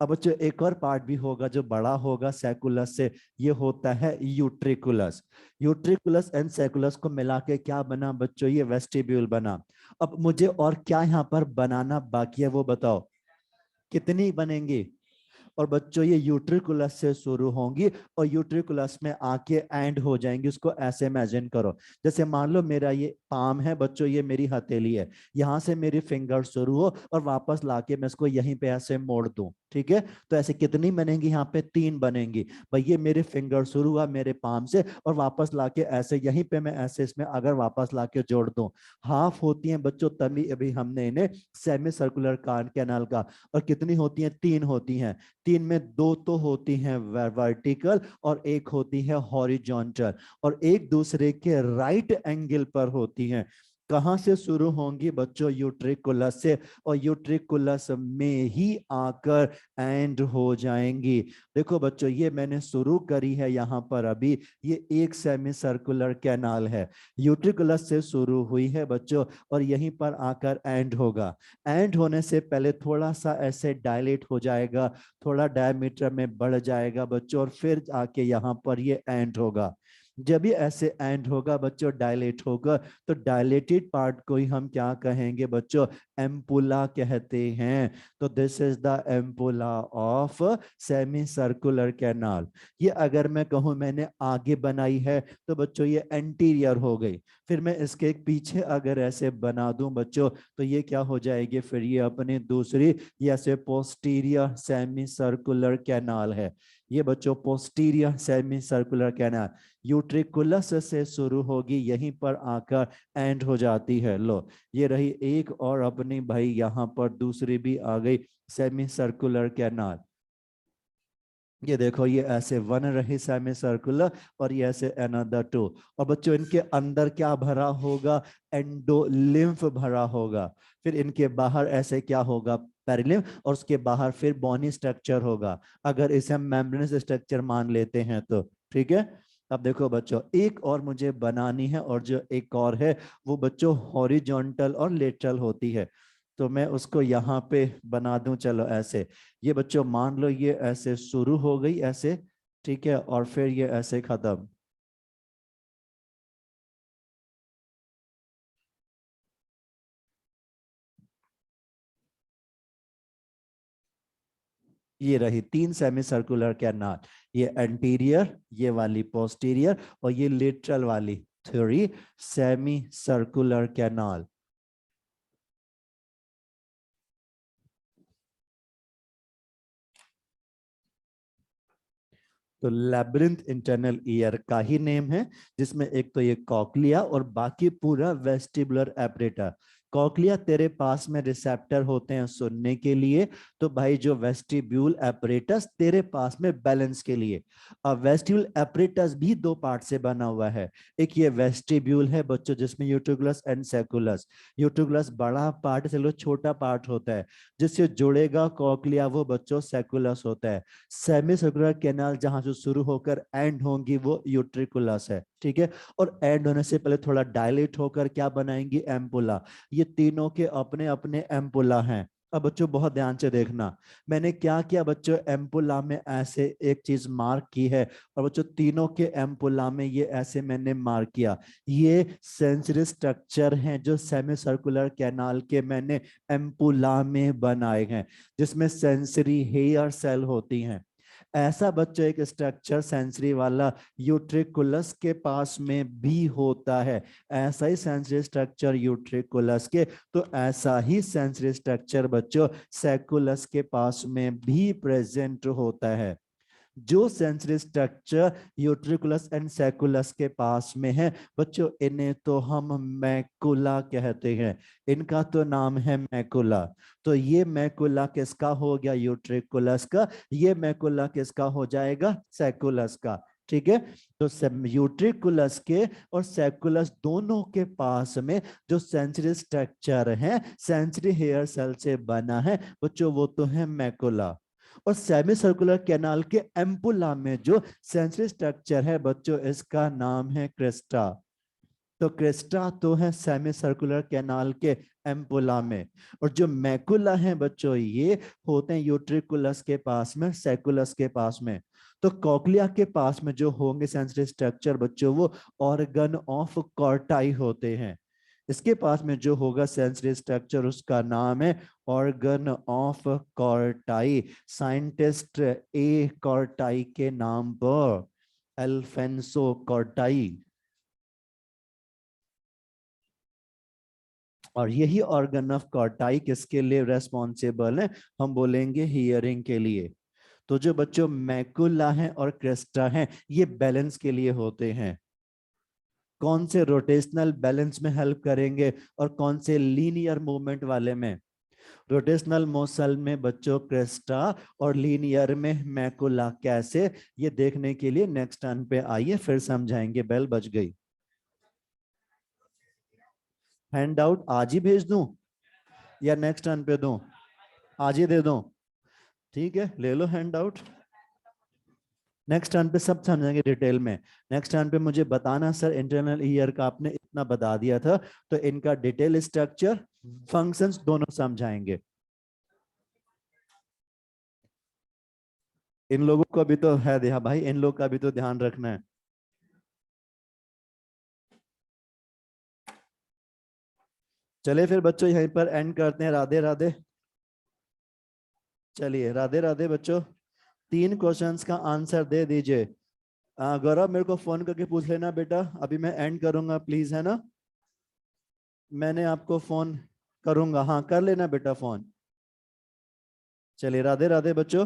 अब बच्चों एक और पार्ट भी होगा जो बड़ा होगा सेकुलस से, ये होता है यूट्रिकुलस। यूट्रिकुलस एंड सेकुलस को मिला के क्या बना बच्चों, ये वेस्टिब्यूल बना। अब मुझे और क्या यहाँ पर बनाना बाकी है वो बताओ, कितनी बनेंगी? और बच्चों ये यूट्रिकुलस से शुरू होंगी और यूट्रिकुलस में आके एंड हो जाएंगी। उसको ऐसे इमेजिन करो, जैसे मान लो मेरा ये पाम है बच्चों, ये मेरी हथेली है, यहाँ से मेरी फिंगर शुरू हो और वापस लाके मैं इसको यहीं पे ऐसे मोड़ दूं, ठीक है? तो ऐसे कितनी बनेंगी, यहाँ पे 3 बनेंगी। भाई ये मेरे फिंगर शुरू हुआ मेरे पाम से और वापस लाके ऐसे यहीं पे मैं ऐसे इसमें अगर वापस लाके जोड़ दूं, हाफ होती है बच्चों, तभी अभी हमने इन्हें सेमी सर्कुलर कैनाल का। और कितनी होती है, 3 होती हैं। 3 में 2 तो होती हैं वर्टिकल और एक होती है हॉरिजॉन्टल, और एक दूसरे के राइट एंगल पर होती हैं। कहाँ से शुरू होंगी बच्चों? यूट्रिकुलस से, और यूट्रिकुलस में ही आकर एंड हो जाएंगी। देखो बच्चों, ये मैंने शुरू करी है यहाँ पर अभी, ये एक सेमी सर्कुलर कैनाल है, यूट्रिकुलस से शुरू हुई है बच्चों, और यहीं पर आकर एंड होगा। एंड होने से पहले थोड़ा सा ऐसे डायलेट हो जाएगा, थोड़ा डायमीटर में बढ़ जाएगा बच्चों, और फिर आके यहाँ पर ये एंड होगा। जब ये ऐसे एंड होगा बच्चों, डायलेट होगा, तो डायलेटेड पार्ट को ही हम क्या कहेंगे बच्चों? एम्पुला कहते हैं। तो this is the ampulla of semi circular canal. ये अगर मैं कहूं मैंने आगे बनाई है तो बच्चों ये एंटीरियर हो गई। फिर मैं इसके एक पीछे अगर ऐसे बना दूं बच्चों, तो ये क्या हो जाएगी? फिर ये अपनी दूसरी, ये ऐसे पोस्टीरियर सेमी सर्कुलर कैनाल है। ये बच्चों पोस्टीरियर सेमी सर्कुलर कैनाल यूट्रिकुलस से शुरू होगी, यहीं पर आकर एंड हो जाती है। लो, ये रही एक, और अपनी भाई यहाँ पर दूसरी भी आ गई, सेमी सर्कुलर कैनाल। ये देखो, ये ऐसे वन रही सेमी सर्कुलर, और ये ऐसे अनदर टू। और बच्चों इनके अंदर क्या भरा होगा? एंडोलिम्फ भरा होगा। फिर इनके बाहर ऐसे क्या होगा? पेरिलिम्फ, और उसके बाहर फिर बोनी स्ट्रक्चर होगा, अगर इसे हम मेम्ब्रेनस स्ट्रक्चर मान लेते हैं तो। ठीक है। अब देखो बच्चों, एक और मुझे बनानी है, और जो एक और है वो बच्चों हॉरिजॉन्टल और लेटरल होती है। तो मैं उसको यहाँ पे बना दूं, चलो ऐसे। ये बच्चों मान लो ये ऐसे शुरू हो गई ऐसे, ठीक है, और फिर ये ऐसे खत्म। ये रही तीन सेमी सर्कुलर कैनाल, ये एंटीरियर, ये वाली पोस्टीरियर, और ये लेटरल वाली थ्री सेमी सर्कुलर कैनाल। तो लैब्रिंथ इंटरनल ईयर का ही नेम है, जिसमें एक तो ये कॉकलिया और बाकी पूरा वेस्टिबुलर एपरेटा। कॉकलिया तेरे पास में रिसेप्टर होते हैं सुनने के लिए, तो भाई जो वेस्टिब्यूल एपरेटस तेरे पास में बैलेंस के लिए। अब वेस्टिब्यूल एपरेटस भी दो पार्ट से बना हुआ है। एक ये वेस्टिब्यूल है बच्चों, जिसमें यूट्रिकुलस एंड सैकुलस। यूट्रिकुलस बड़ा पार्ट, सैकुलस छोटा पार्ट होता है, जिससे जुड़ेगा कॉकलिया, वो बच्चों सैकुलस होता है। सेमी सर्कुलर कैनाल जहां से शुरू होकर एंड होंगी वो यूट्रिकुलस है। ठीक है। और एंड होने से पहले थोड़ा डायलेट होकर क्या बनाएंगी? एम्पुला। ये तीनों के अपने अपने एम्पुला हैं। अब बच्चों बहुत ध्यान से देखना, मैंने क्या किया बच्चों? एम्पुला में ऐसे एक चीज मार्क की है, और बच्चों तीनों के एम्पुला में ये ऐसे मैंने मार्क किया। ये सेंसरी स्ट्रक्चर हैं जो सेमी सर्कुलर कैनाल के मैंने एम्पुला में बनाए हैं, जिसमें सेंसरी हेयर सेल होती हैं। ऐसा बच्चों एक स्ट्रक्चर सेंसरी वाला यूट्रिकुलस के पास में भी होता है। ऐसा ही सेंसरी स्ट्रक्चर यूट्रिकुलस के, तो ऐसा ही सेंसरी स्ट्रक्चर बच्चों सैकुलस के पास में भी प्रेजेंट होता है। जो सेंसरी स्ट्रक्चर यूट्रिकुलस एंड सैकुलस के पास में है बच्चों, इन्हें तो हम मैकुला कहते हैं। इनका तो नाम है मैकुला। तो ये मैकुला किसका हो गया? यूट्रिकुलस का। ये मैकुला किसका हो जाएगा? सैकुलस का। ठीक है। तो यूट्रिकुलस के और सैकुलस दोनों के पास में जो सेंसरी स्ट्रक्चर है, सेंसरी हेयर सेल से बना है बच्चों, वो तो है मैकुला। और सेमी सर्कुलर कैनाल के एम्पुला में जो सेंसरी स्ट्रक्चर है बच्चों, इसका नाम है क्रेस्टा। तो क्रेस्टा तो है सेमी सर्कुलर कैनाल के एम्पुला में। और जो मैकुला है बच्चों, ये होते हैं यूट्रिकुलस के पास में, सैकुलस के पास में। तो कॉकलिया के पास में जो होंगे सेंसरी स्ट्रक्चर बच्चों, वो ऑर्गन ऑफ कॉर्टाई होते हैं। इसके पास में जो होगा सेंसरी स्ट्रक्चर, उसका नाम है organ of Corti. Scientist A Corti के नाम पर, अल्फेंसो कॉर्टाई। और यही ऑर्गन ऑफ कॉर्टाई किसके लिए रेस्पॉन्सिबल है? हम बोलेंगे हियरिंग के लिए। तो जो बच्चों मैकुला है और क्रेस्टा है, ये बैलेंस के लिए होते हैं। कौन से रोटेशनल बैलेंस में हेल्प करेंगे, और कौन से लीनियर मूवमेंट वाले में? रोटेशनल मोशन में बच्चों क्रेस्टा, और लीनियर में मैकुला। कैसे? ये देखने के लिए नेक्स्ट टर्न पे आइए, फिर समझाएंगे। बेल बज गई। हैंड आउट आज ही भेज दूं या नेक्स्ट टर्न पे दूं? आज ही दे दूं? ठीक है, ले लो हैंड आउट। नेक्स्ट टर्न पे सब समझेंगे डिटेल में। नेक्स्ट टर्न पे मुझे बताना सर इंटरनल ईयर का आपने इतना बता दिया था, तो इनका डिटेल स्ट्रक्चर फंक्शंस दोनों समझाएंगे। इन लोगों को भी तो है ध्यान भाई, इन लोग का भी तो ध्यान रखना है। चलिए फिर बच्चों यहीं पर एंड करते हैं। राधे राधे। चलिए राधे राधे बच्चों। 3 क्वेश्चंस का आंसर दे दीजिए। गौरव मेरे को फोन करके पूछ लेना बेटा, अभी मैं एंड करूंगा प्लीज, है ना? मैंने आपको फोन करूंगा, हाँ कर लेना बेटा फोन। चलिए राधे राधे बच्चों।